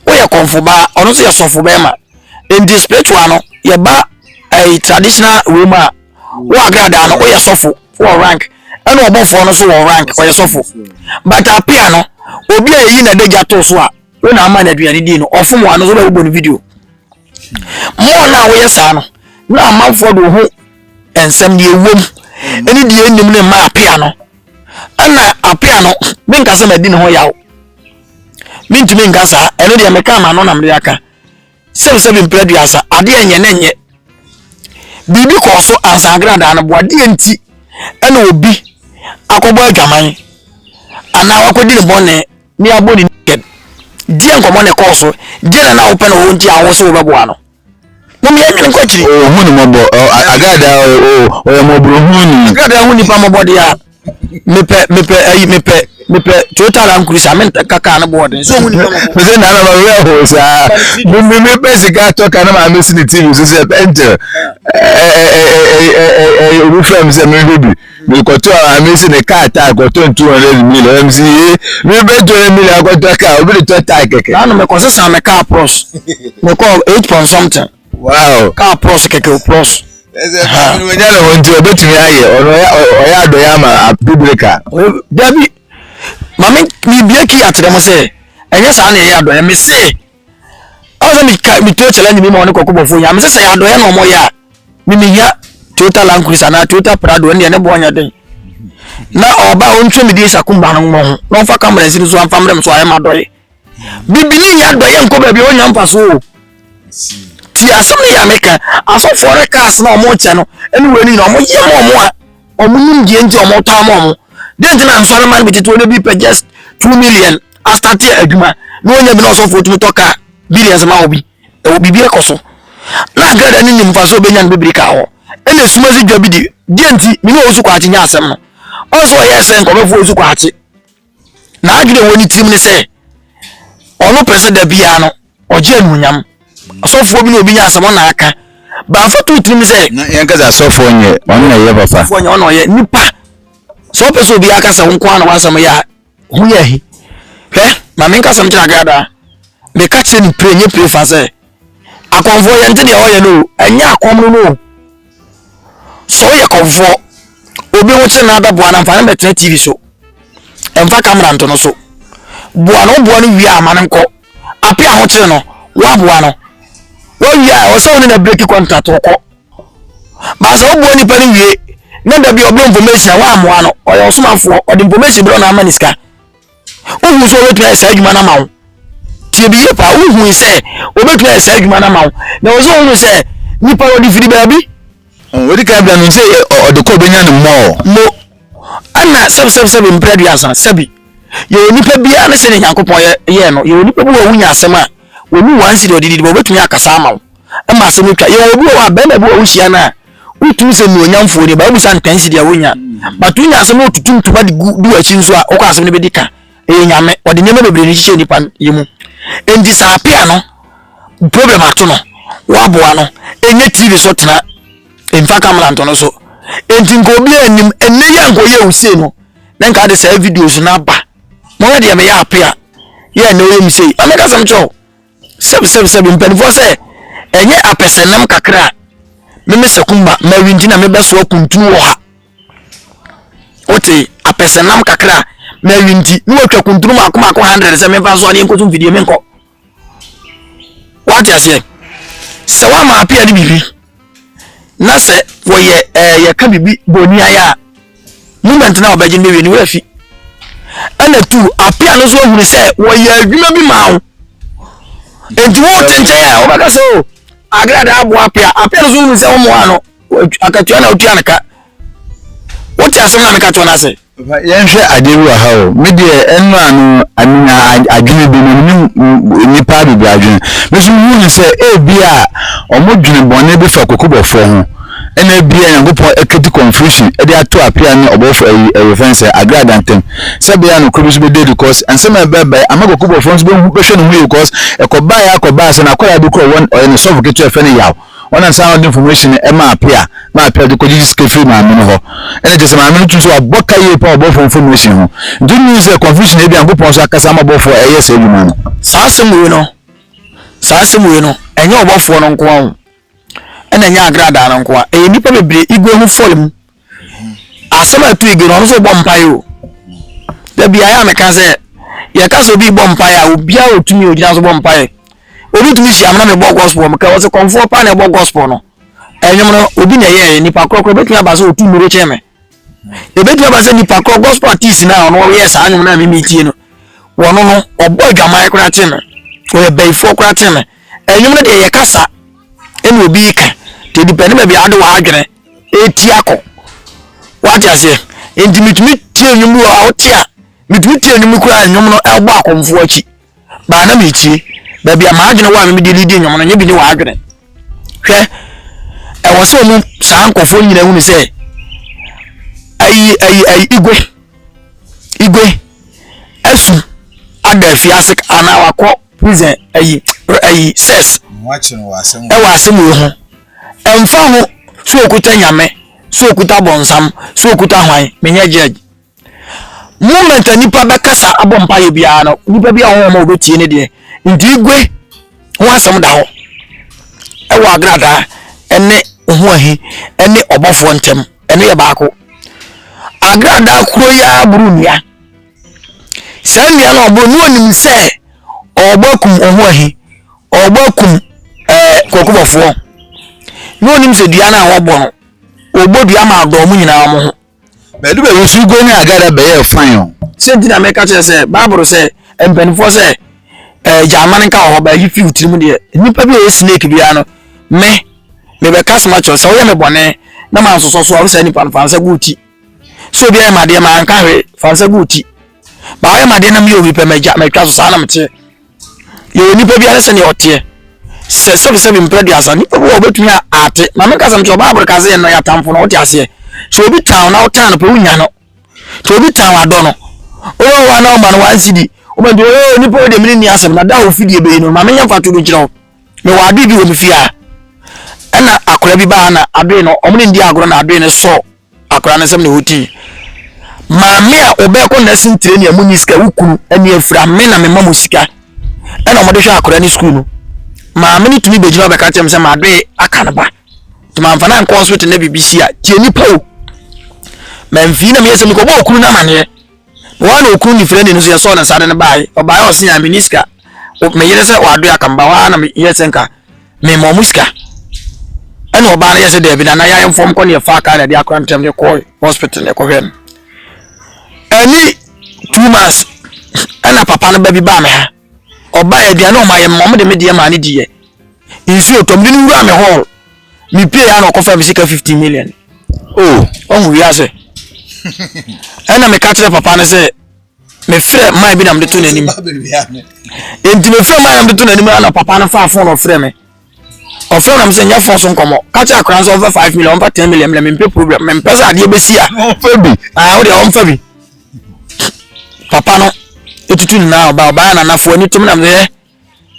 [SPEAKER 1] wo ye konfo ba ono so ye sofo ba ma in this spiritual no ye ba a traditional woman wo agrada no wo ye sofo for rank ane obofo no so wo rank wo ye sofo but apia no obi a yi na deja to so a wo na ama na aduane di no ofo mo ano so ba wo no video mo na wo yesa no na amanfo do ho ensem de ewom eni de enim ne ma apia no ana apia no me nka se ma di ne ho yawo me ntumi nka sa eno de me ka ma no na me aka se bi mpladuasa ade enye na enye bibi ko so ansagrada na bo ade enti ena obi akobo adwaman ana wakodi ne bonne ni aboni naked die nkomo ne ko so die na wo pe na wo nti awo se wo bebo ano mumi enye nko chiri
[SPEAKER 3] o hu ni mobo agrada o mobro hu ni
[SPEAKER 1] agrada hu ni pa mobo dia mepe total ankurisa menta kaka na board so hu ni pa mobo
[SPEAKER 3] me na ba we ho sa me pe sika to kana ma me TV so se enter we frame se me hobi me koto amesi ne car tire koto 200 million MC me be 200 million koto car obi to tire keke
[SPEAKER 1] na no me ko sesa me car plus me ko 8 point something
[SPEAKER 3] wow
[SPEAKER 1] car plus keke plus
[SPEAKER 3] we nyale wonti obetumi aye oya adoya ma biblika
[SPEAKER 1] dabi mami mi bieki atremo se enye sa na ya adoya me se ozo mi to challenge mi mo ne kokko bofo ya me se ya adoya no mo ya mi ya Toyota Land Cruiser na Toyota Prado ne ne bo nya den na oba ontwe mi di sakumba no mo ho no fa camera si so amfa mrem so aye ma doye bibini nya doye nko ba bi onya mpa so ti asem ne ya meka aso for cars na omo che no eni we ni na omo ye mo a omo nim die nti omo ta mo den na mfa no man bi tito ne bi pe just 2 million after tie aduma no onya bi no so for tumi toka billions ma obi e bibi e koso na grada ni mfa so be nya bibiri ka ho ene sumazi dwabi di enti mi no osu kwa ati nya asem no also yes en ko be fu osu kwa ati na agire woni tim ne se ono president bia no oje anunyam asofo bi no obi nya asem na aka ba fa to tim se
[SPEAKER 3] na yanka za asofo nye ono na ye papa
[SPEAKER 1] asofo nye ono ye nipa so person obi aka se nko ana wasem ya hu ye hi he ma me nka sam tira grada me ka che ni pray nye pray fa se akonfo ye ntene ye oye no anya akomru no so ye konfo obi wuche na da buana mfa na betre TV so emfa camera nto no so buana wi amane nko apia ho che no wa buana wo wi a o so na break contract ko ba so buani pa ni wi na da bi obi information wa amoa no o yo so mafo o di information bro na amaniska ohu so wetu esa adwuma na mawo tie bi ye pa ohu se obetu esa adwuma na mawo na o so ohu se nipa o di firi ba bi
[SPEAKER 3] wodi ka bia no say odeko benya no mo
[SPEAKER 1] ana seb impredu asa sebi ye nipa bia na se ne Yakobon ye no ye nipa bi wo wunya asema wonu wansi de odidi bo betumi akasa ama e ma asem twa ye obi wo abema bi wo hia na utumi se mi onyamfo de ba bu san tansi de wonya batunya asem otutum tuba de du achi nso a okọ asem ne bedika e nyame ode nyame bebre ni hye nipa yemu endi sa apia no problem ato no wa boa no enye TV so tena emfa camera nto no so enti nko bi anim enne ya nko ye usie no na nka de say videos na ba mo ya de me ya apia ye na o yemi sei ameka sam cho seb mpenfo se enye apesenam kakra me sekumba ma winti na me beso kuntu wo ha oti apesenam kakra ma winti ni wo twa kuntu ma akoma 100 se me fa so ne nko tum video me nko what you say se wa ma apia ni bibi na se wo ye ka bibi boni aya moment na obaje ne ni wafi ana tu apia no so hunu se wo ye adwuma bi ma wo enti wo tenche ya o baka so agrada abo apia no so hunu se wo mo ano akatua na otua naka wo ti aso na me ka to na se
[SPEAKER 3] yenhwe adewu ha o me de eno anu adwene bi no nipa bi adwene me so hunu se bia omodwene bone bi fa kokobofo ho ena bia Yakobon eketi confusion e dey ato apia ni obofo fence agrada antem se bia no kobi so be dey because ensema bebe amagokobofo so be hu behwe no hu because ekoba se na kwara bi ko won o solve ketu efe ni yaw ona sound information e ma apia de ko jiji skefi ma me no ho ene je se ma me no so aboka ye pa obofo information ho do mean say confusion e bia Yakobon so akasa ma obofo eye se edwuma no
[SPEAKER 1] sa asemu no enye obofo no nko an ena nya agrada na nko a e nipa bebre igwe hu folm asema tu igwe no so bompaye o da bia ya meka se ye ka so bi bompaye a obia otumi ogina so bompaye obi tumi si amna me bo gospel me ka wo se comfort pa na bo gospel no enyom no obi na ye nipa krokro betumi aba so otumi ro cheme e betumi aba se nipa krokro gospel artist na no ye sa anyom na me tie no wono no obo adwamai kra cheme o ye beifo kra cheme enyom no de ye kasa eni obi ka te depend me bia do wa adwene eti akọ what you say enti mitumi tie enyum wo a otia mitumi tie enyum kura enyum no egbo akomfo achi ba na michi ba bia ma adwene wa me de lidi enyum no nye bi ni wa adwene hwe e wo se mu sa nkofo nyina hu ni se ayi igwe asu ada fiase ana wakọ prison ayi ses
[SPEAKER 3] watching wasem
[SPEAKER 1] ho emfa ho so okuta nyame so okuta bonsam so okuta hwan menye judge moment nipa bekasa abompa ye bia no nipa bia ho ma obetie ne de ndi igwe ho asem da ho e wa agrada ene ho ahi ene obofo ntem ene ye baako agrada kuro ya burunia sanya no obo no nim se obokum ho ahi obokum kokubofo no nim se dua na ho bo no obodua ma do mu nyina mo ho
[SPEAKER 3] bedu be wusu go ni agada be ye fan
[SPEAKER 1] senti na meka che se bible se empenfo se jaman ka ho ba yi fi utirim de nipa bi e snake bia no me be kasma cho se wo ye me bone na ma so wo se nipa fa se guti so bia ma de ma nka hwe fa se guti ba ye ma de na mi obi pe meja me twa so sa na mte ye nipa bia se ne ote se bi mpre dia sa nipa wo betumi ate ma me kasam cho bible ka se no ya tamfo no ote ase so obi town na otan no pe unya no to obi town ado no o wa na o ma no wan sidi o ma do nipa de mini ni asem na da ofidie be no ma me nya fato do kiro me wa adu bi wo mi fia ana akora bi ba na ado no o mini ndi agoro na ado ne so akora na sem ne hoti ma me a obe ko na sin training amu ni sika wukuru ani afura me na me ma mo sika ana o mo de hwa akora ni school no ma me ni tumi be jira be ka tem se ma ado aka na ba to ma mfa na nko hospital na BBC a tie nipa o memfi na me yesem ko ba okuru na mane wana okuru ni friend no so yeso na sade na bai oba o sinya miniska me yere se wado akamba wa na me yese nka me mo muska ana oba na yese de bi na ya inform ko ne fa ka na de akran tem de ko hospital ne ko hen ani 2 months ana papa no ba bi ba me ha oba ya dia na o ma ye mo de me de ma ne die insi otom de nuru ame hall mi pay ya na ko fa bisika 50 million oh we ase ana me catch papa na say me frɛ mai bi na me to nanim enti me frɛ mai na me to nanim na papa na fa phone of frɛ me of frɛ na me say nya phone so nkomo catch akran so over 5 million over 10 million me pay problem me pesa ade be sia
[SPEAKER 3] fa bi
[SPEAKER 1] o de on fa bi papa no etutu na ba na na fo ani tum na me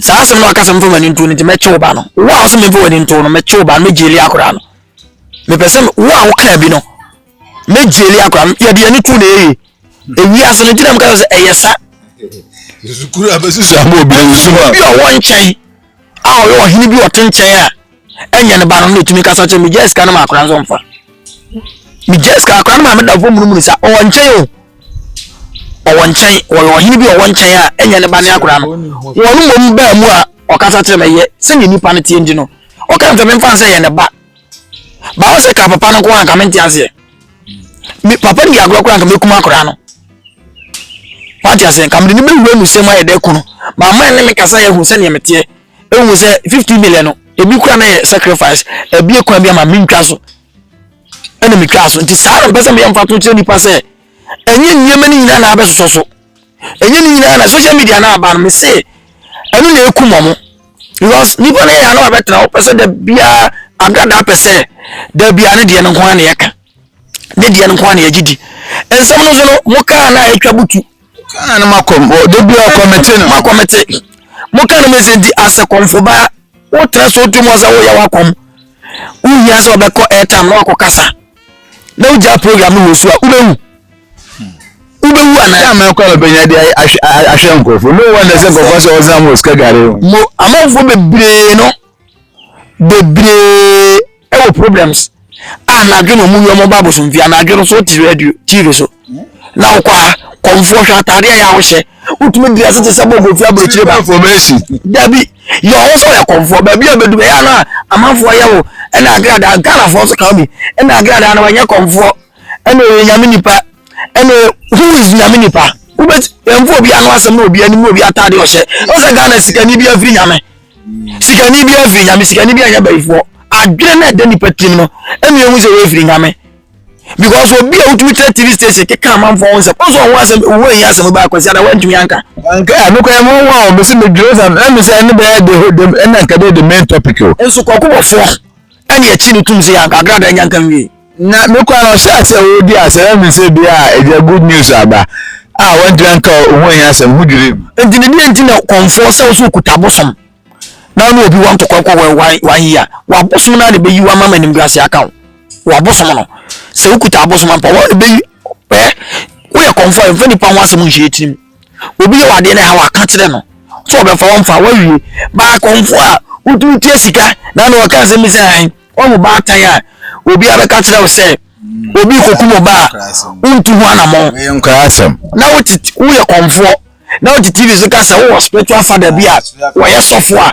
[SPEAKER 1] saa asem no akasem fo mani ntu ni me che oba no wa asem me fo ani ntu no me che oba me jeli akra no me pese wa wo ka bi no me jeli akra ya de ani tu na ewi aso no tira mka se eyesa
[SPEAKER 3] zukuru abesusu amo obi nsuba
[SPEAKER 1] bi o won chen a o hini bi o tenchen a enya ne ba no tumi kasa che me jeska na makra nso mfa me jeska akra na me da fo munumunu sa o won chen o won chen o hini bi o won chen a enya ne ba ne akra no wonu mom ba mu a o kasa che me ye se ni nipa ne tie ndi no o ka mfa me mfa se ye ne ba o se ka papa no ko an ka menti ase mi papa ni agro ko an ka me kuma akra no party ase kam ni be wura mu se ma ye de kuno ma ma ne me kasa ye hu se ne metie e hu se 50 million no ebi kura na ye sacrifice ebi e kwa bi ma mi ntwa so ene mi twa so nti saa pese me yamfa to kire nipa se enye nyema ni nyina na abeso so enye ni nyina na social media na aba no me se enu na ekumo mo because nipa na ya na abetra o pese de bia agada pese de bia ne de ne ho na ye ka ne de ne ho na ye gidi ensem no so no mo ka na etwa butu
[SPEAKER 3] kana makom o de bia committee no
[SPEAKER 1] makomete mo ka na message ase konfo ba o tra so tu mo za wo ya wakom u ya so be ko airtime na akokasa na uja program no so a ubewu ana
[SPEAKER 3] ya ma ko be nya de ahwe nkofo no wonder say nkofo so ozam oska gare
[SPEAKER 1] mo amafo bebre no bebre e wo problems ana dweno mu yo mo babo so mfia na dweno so ti radio tv so na okwa konfo hwa tare ya wo hye utumi dia se se bogo fi abrochire ba
[SPEAKER 3] information
[SPEAKER 1] dabi yo so ya konfo ba bia bedu ya na amafo ya wo ena agrada Ghana fo so ka bi ena agrada na wanya konfo ena nyame nipa ena who is nyame nipa ubet emfo bi anu asem na obi ani obi atade o hye o se Ghana sikani bi afiri nyame sikani bi afiri nyame sikani bi anya baifo adwene na de nipa tim no ena emu se we afiri nyame because obi a utumi tell TV station ke kan man for onse so won asem wo yin asem ba kwasi ada wantumi anka
[SPEAKER 3] anka no ko mo wa o se me Jerusalem em se ene be de ena ka de main topic o
[SPEAKER 1] enso kokko bofo ene achi ni tum se yanka agrada nyanka wi
[SPEAKER 3] na me ko na se ase wo di ase em se bia e de good news aba a want anka wo yin asem hudire
[SPEAKER 1] enti ne enti na konfo se so kutabosom na no obi want to kokko wan here wa bosom na de be yiwa mama nim grase account wa bosom no se ukuta abosom ampa wo be we confirm fa nipa ho asem nhye tirim obi ye wade na ha wa ka kire no so be fa won fa wa wie ba confirm a utu tie sika na no ka asem se han o mo ba tan a obi abeka kire wo se obi kokumo ba untu ho anamo
[SPEAKER 3] we nkra asem
[SPEAKER 1] na wo ye confirm na wo TV so ka se wo spiritual father bia wo ye sofo a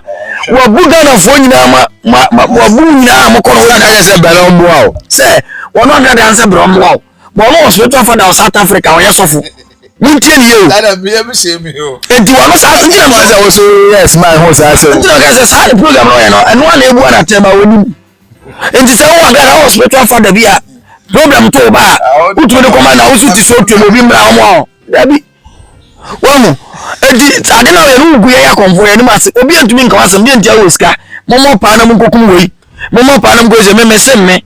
[SPEAKER 1] wo buga na fo nyina ma wo bu nyina mo kono wo na
[SPEAKER 3] se bere ombo a
[SPEAKER 1] se wo no na dan se bere ombo a but no spiritual father of South Africa wo ye sofo muntie ni yo
[SPEAKER 3] dada me am se mi o
[SPEAKER 1] enti wo no sa ntia no
[SPEAKER 3] se wo so yes my ho sa se
[SPEAKER 1] ntia ka se sa program no ye no eno na ebu na tema woni enti se wo ga na spiritual father bia problem to ba utu ne koma na usu ti so to obi mra mo dabi wamu edi ade na ye no gu ye akonfo ye ni mase obi antumi nka wasem bi ntia wo sika momo pa na munkokum wei momo pa na mko je me semme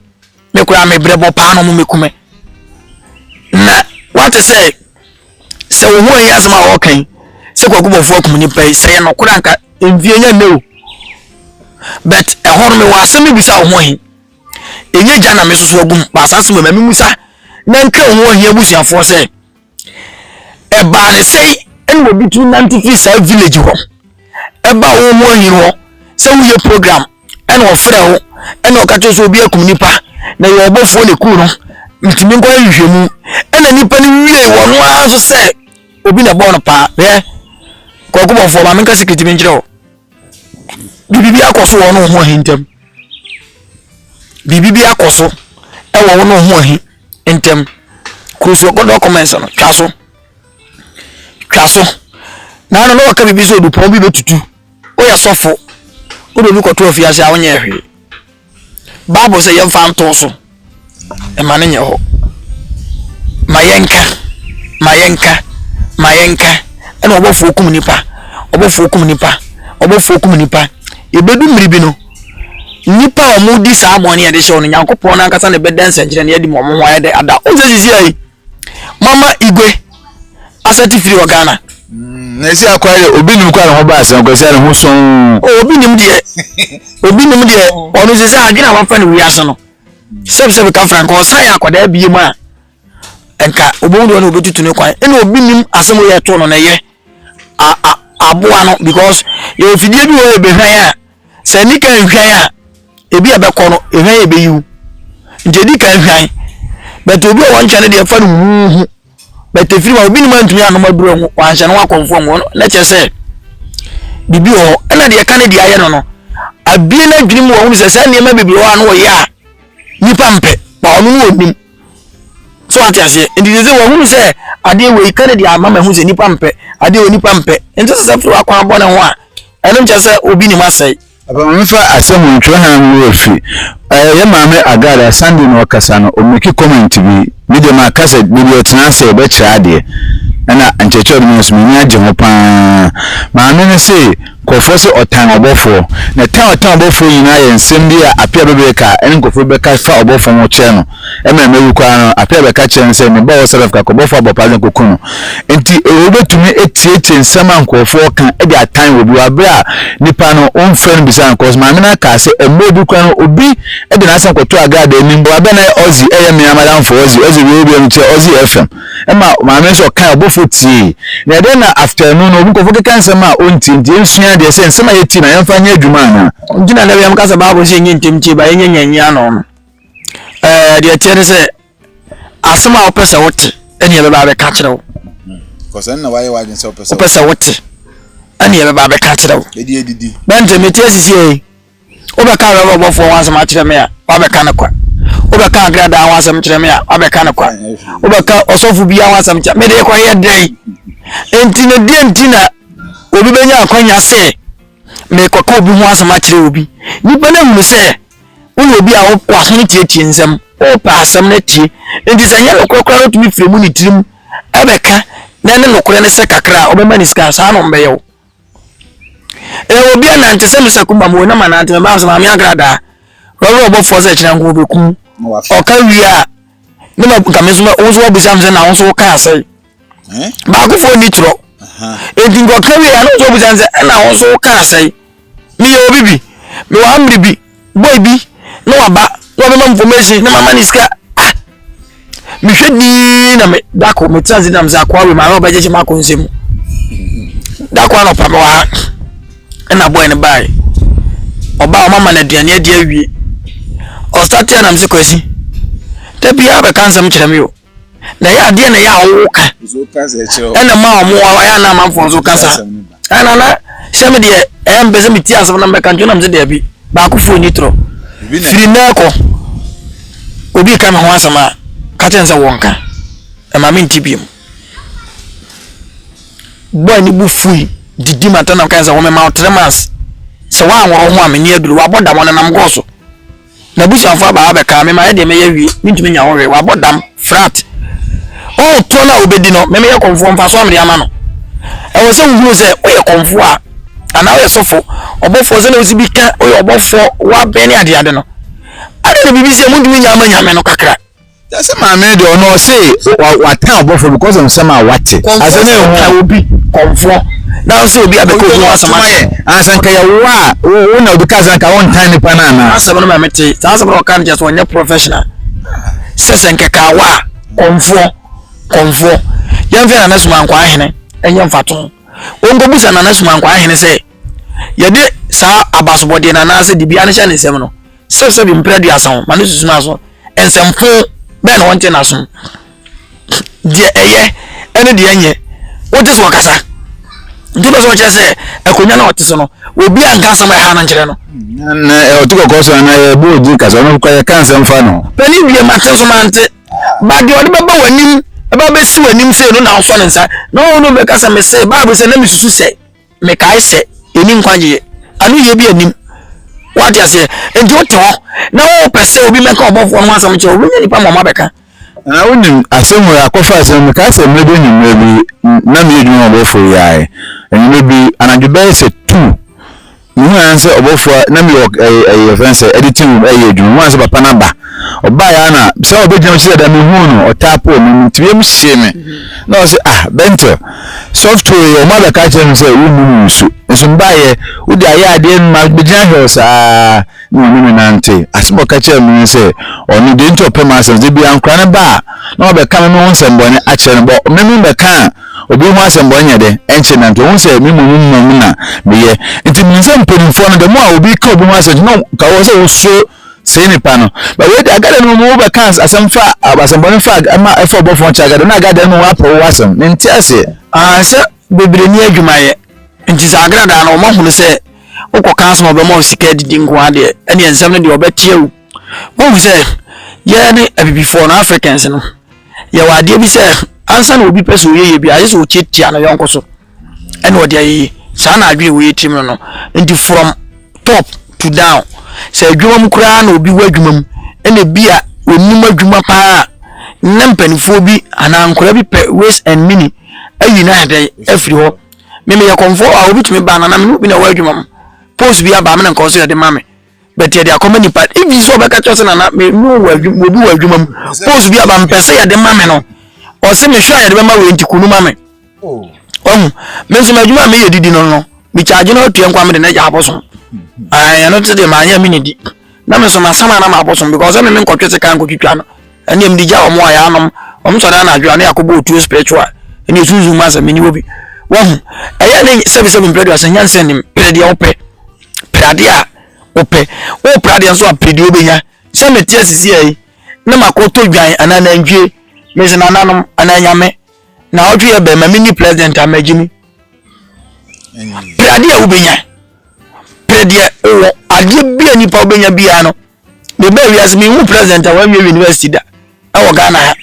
[SPEAKER 1] me kura me brebo pa na mo mekume na what to say se wo ho ye asema wo kan se kwakubofo akum ni pai se ye no kura nka envie nya no but e horo me wasem bi sa wo ho hin enye jana me soso agum ba asase me musa na nka wo hin abusuafo se e ba ne sei en wo bitu 93 sa village ho e ba wo mo hin ho se wo ye program en wo frɛ ho en wo ka to so obi akum nipa na ye obofo ne ku no ntimi nkwa hwehwemu en nipa ni wie wo no aso se obi na bo no pa ko ko bofo ma menka secret bi njire ho bibi akoso wo no ho hintem bibi akoso e wo no ho hi ntem kruso ko do comments no twaso na no ka bibi so du pon bi betutu o ya sofo o do bi ko to afiase a wonye hwe bible say yem fan to so e ma nye ho mayenka ena obofo okum nipa ebedu mribi no nipa o mu di sa amone ye de hye no Nyankopon na nkasa ne bedanse ngire ne ye di mo ho ya de ada o sisi ai mama igwe asati firi Ghana
[SPEAKER 3] na esi akware obi nim kwa ho ba ase ko se ne ho son
[SPEAKER 1] obi nim de onu sisi agina wa fa ne wi ase no sebe ka franco san ya akwada bie mu a enka obondo na obetutu ne kwan ena obi nim asemo ye to no na ye aboa no because ye ofidie bi wo ebehwan a se ni kan hwan a ebi abekọ no ehwan ebeyiwu nje di kan hwan but obi o wancha ne de fa no hu but efiri ma obi nim antumi anomaduro ho wancha no akonfo ho na che se bibi o ena de ka ne de aye no abie na dwunim wo hu se ne ma bibi wo no ye a nipa mpe ba onu no onim so atiase ndize wo hu se ade we ka ne de amama hu se nipa mpe ade o nipa mpe ento se firi akwa abone ho a eno che se obi ni masai
[SPEAKER 3] abamfa asemu ntwe han wo fi ye maame agara Sunday no kasa no o make comment bi media ma kasa bi otena se be kira de na anchecho no so mi age ho pa maame ne se kofo se otan obofo na tan obofo yina ye nsem bi a apia bebeka en kofo be ka fa obofo mo che no e ma mewu kwa no apia be ka che nse ne ba wo self ka kofo abopa ne kokunu enti obetumi etietie nsem ankofo kan e bi atan obi wa bra nipa no on friend bi san cause maame na ka se embedu kwa no obi e de na san kwoto aga da nimbo abe na ozi e me amadan for ozi we obi am che ozi FM e ma maame so kan obofo tie na de na afternoon obi kofo ke kan nsem a onti nsua de se nsema yeti na yemfa nya adwuma na
[SPEAKER 1] ngina na yam kasa baabo se nyi ntemchi ba yenya nyanya no de tiere se asema opesa wote eni ye ba be ka kire wo
[SPEAKER 3] kosa na waye waje se
[SPEAKER 1] opesa wote eni ye ba be ka kire wo
[SPEAKER 3] edidi
[SPEAKER 1] bente meti asisi e oba ka ba bofo wansema kire me a ba be ka na kwa oba ka agrada wansema kire me a ba be ka na kwa oba ka osofu bia wansema kire me de kwa ye dai entina de entina obi benya akonya se me kokko obi ho asema kire obi nipa na mu se wo obi a wo aso tie nsem o pa asem na tie enti se nya lokokora no tumi fremu ni tirim ebeka na ne lokore ne se kakra obema ni ska sa no mbe yo obi na nte se mesakumba mo na manante me ba so ma me agrada robo obofo se kire nko obekum o ka wi a ne ma ka me so wo so obi sam se na wo so ka ase ba ko fo ni tro enti ngo ka wi a no so obi sam se na wo so ka ase mi yo bibi mi wa amri bi boy bi no aba wa me information na mama ni ska mi hwedi na me dako me transit na mza kwa we ma ro baje ma konsem dako na pa me wa na boy ne bai oba o mama na aduane ade awie o start na mse kwasi tabia be kansam kire me o na ya ade na ya woka ena ma o mo wa ya na manfo zo kasa ana na sheme de mbeze miti asem na me kanjo na mze de bi ba ku fu nitro firi na ko obi ka me ho asama ka tenza wonka e ma me ntibiem boy ni bu fui didi mata na kanza wo me ma 3 months se wa anworo ho ameni aduru wa bodam na nam goso na bushafo ba ba ka me ma de me yawie ntumi nya wo wa bodam frat o to na obedi no me ye konfo mfa so amre ama no e wo se nhuru se o ye konfo a ana o ye sofo obofo se na osibi ka o ye obofo wa be ni ade no ade ne bibi se mu ntumi nya ama me no kakra
[SPEAKER 3] that's my man do no say what time obofo because am say ma wate
[SPEAKER 1] as na ho obi konfo na so obi abeko ho asama
[SPEAKER 3] asanka ya wa wo na obi ka asanka won time ni pana na
[SPEAKER 1] asaba no ma mete asaba no kan just one professional sesenke ka wa konfo yamfe na nasuma nkwa ahene enye mfato ongo busa na nasuma nkwa ahene se yede sa abasobode na na se dibia ne sha ne sem no se bi mpredi asan ma ne susu na so ensemfo be na wonte na so die eye ene die enye wote so kasa ntuba so chese ekonya na wote so no obi anka sama ha na nkire no
[SPEAKER 3] na otuko koso na e boji kasa no kwa kansa mfa no
[SPEAKER 1] pani bi ma tenso mante ba de odi baba wanim aba be si wanim se no na ofa nsa no be kasa me se ba be se na me susu se me kai se eni nkwaje anu ye bi anim what you say enti o to na o pese obi me ka obofo no asam che obi nya nipa mama beka
[SPEAKER 3] na wonim asemu akofa asemu ka se mebe ni mebe na me edwuma obofo yae eni mebi anadwebe se 2 mu anse obofo na me offense editing edwuma anse papa na ba oba ya na se obejam se da me hu no otapo me tibiem hye me na o se bento software o ma be ka che se wo mu su nso mbaye wo dia ya ade ma bejan hosa ni nante asimo ka che me se oni de nto pe ma se bi ankra na ba na obe ka me ho sembone a che no bo me be ka obi ho asembonye de enche na nto ho se me mu na meye nti me se mpedifo no de mo a obi ka obi ho asembonye no ka wo se wo so say ni pano but wait agada no mo be kan asemfa abasembone fa ama efo bofo cha agada na agada no wa pro wasem nti ase
[SPEAKER 1] se bebre ni adwumaye nti sa agada na o mahunu se ukọ kan be mo sika didi nko ade ene ensem no de obetiewu wo se ye ne abibifo na Africans no ye wade bi se ansa na obi peso ye bi aye so chitia na yonko so ene ode ayi sa na adwe we tim no nti from top to down se adwuma mkura na obi wadwuma ene bia onum adwuma pa na mpanifo bi ana nkura bi pe waste and mini ayi na ade afiri ho meme ya konfo a obi tumi ba na me bi na wadwuma post bi aba me na nko so de mame but ye de akoma nipa if you so be ka chose na me no wadwuma obi wadwuma post bi aba mpese ya de mame no o se me hwa ya de be ma we ntikunu mame me so madwuma me ye didi no mi charge no tue nkwa me de na ja aboso I not today my minute. Nameso masama na mabosom because me nkotwete kan kokitwa no. Ene em dija omo ayanom. Omso na adwane akobo otu spiritual. Ene suzu masa mini obi. Wo eye ne service mpledo asanya nsendem prede ope. Prade a ope. O prade nso a prede obenya. Se me tie sisi ai. Na makoto dwan anana ndwie. Mezi na nanom ananyame. Na odwe e be ma mini president amagimi. Prade a obenya. Predia o ade bia nipa obenya bia no me be wiase me hu president a wan university da e wo Ghana ha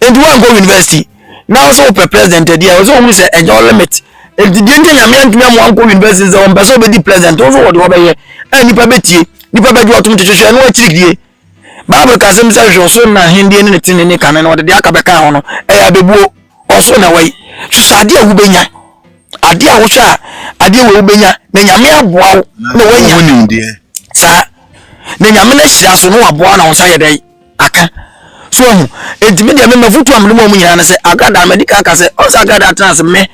[SPEAKER 1] enti wan go university now so president dia o so hu se enjo limit enti die nya me antumi am wan go university so mbe so be di president o so wo de wo be ye nipa betie nipa be jo tum twehwe no achirigdie bible ka sem se hwe so na hindie ne tin ne kan no de aka be kan ho no e abebuo o so na wai so ade a hu benya ade a wo hwa ade wo benya na nyame aboa na wanya
[SPEAKER 3] woni de
[SPEAKER 1] sa na nyame na hira so no aboa na wonsa ye dai aka so hu entimi de me mafutu amle mo nyina na se agada medical ka se o sa agada trans me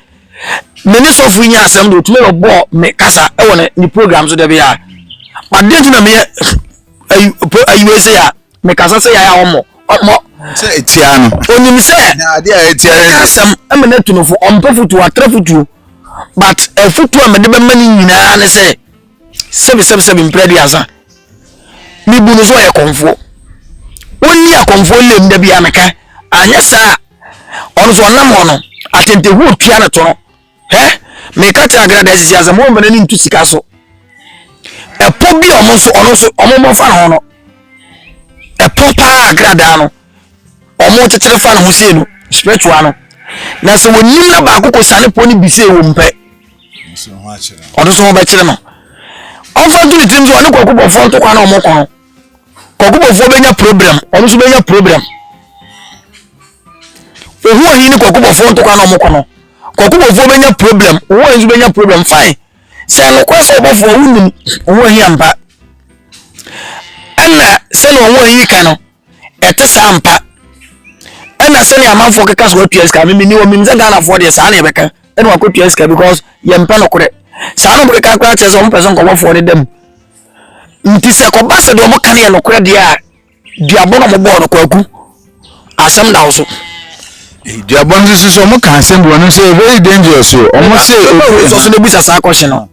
[SPEAKER 1] ni so fu nya asem do tumi obo me kasa e wona ni program so de bia ade tu na me ayi we se ya me kasa say ya omo
[SPEAKER 3] say etiano
[SPEAKER 1] onim say
[SPEAKER 3] na ade a etiano
[SPEAKER 1] asam amena tunofo ompefutu atrafutu but efutu amede be mani nyina ne say sebi mpredi asa mi bunu so ye konfo woni akonfo lem da bia meka anya sa ono so nam hono atente hu tua ne to no me ka ta agrada sisi asa mo mbana ni ntu sika so epo bi ono so mo fa no no epo pa agrada no omo tetere fa no ho sie no spiritual no na so wonim na ba akoko sane po ni bise wo mpe
[SPEAKER 3] so ho a kire
[SPEAKER 1] ono so ho ba kire no onfa du tim so ono kokko fo nto kwa na omo kono kokko fo benya problem ono so benya problem ohu ohi ni kokko fo nto kwa na omo kono kokko fo benya problem ohu ohi benya problem fine se no kwa so obofo wunim ohu ohi ampa ana se no ohu ohi kan no etesa ampa ana se ni amanfo keka so atu eska me ni wo mim ze Ghana for dey sa na ebeka ene wa kotu eska because ye mpa no kore sa no bure ka kwa che so mo person ko bofo de dem nti se ko ba se do mo kan ye no kore dia abono mo bo no kwaku asem da so
[SPEAKER 3] dia bonzi so mo kan asem bo no say very dangerous so omo say
[SPEAKER 1] so ne bisa sa question no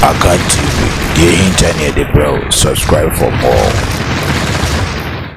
[SPEAKER 2] Akan TV, the internet, bro. Subscribe for more.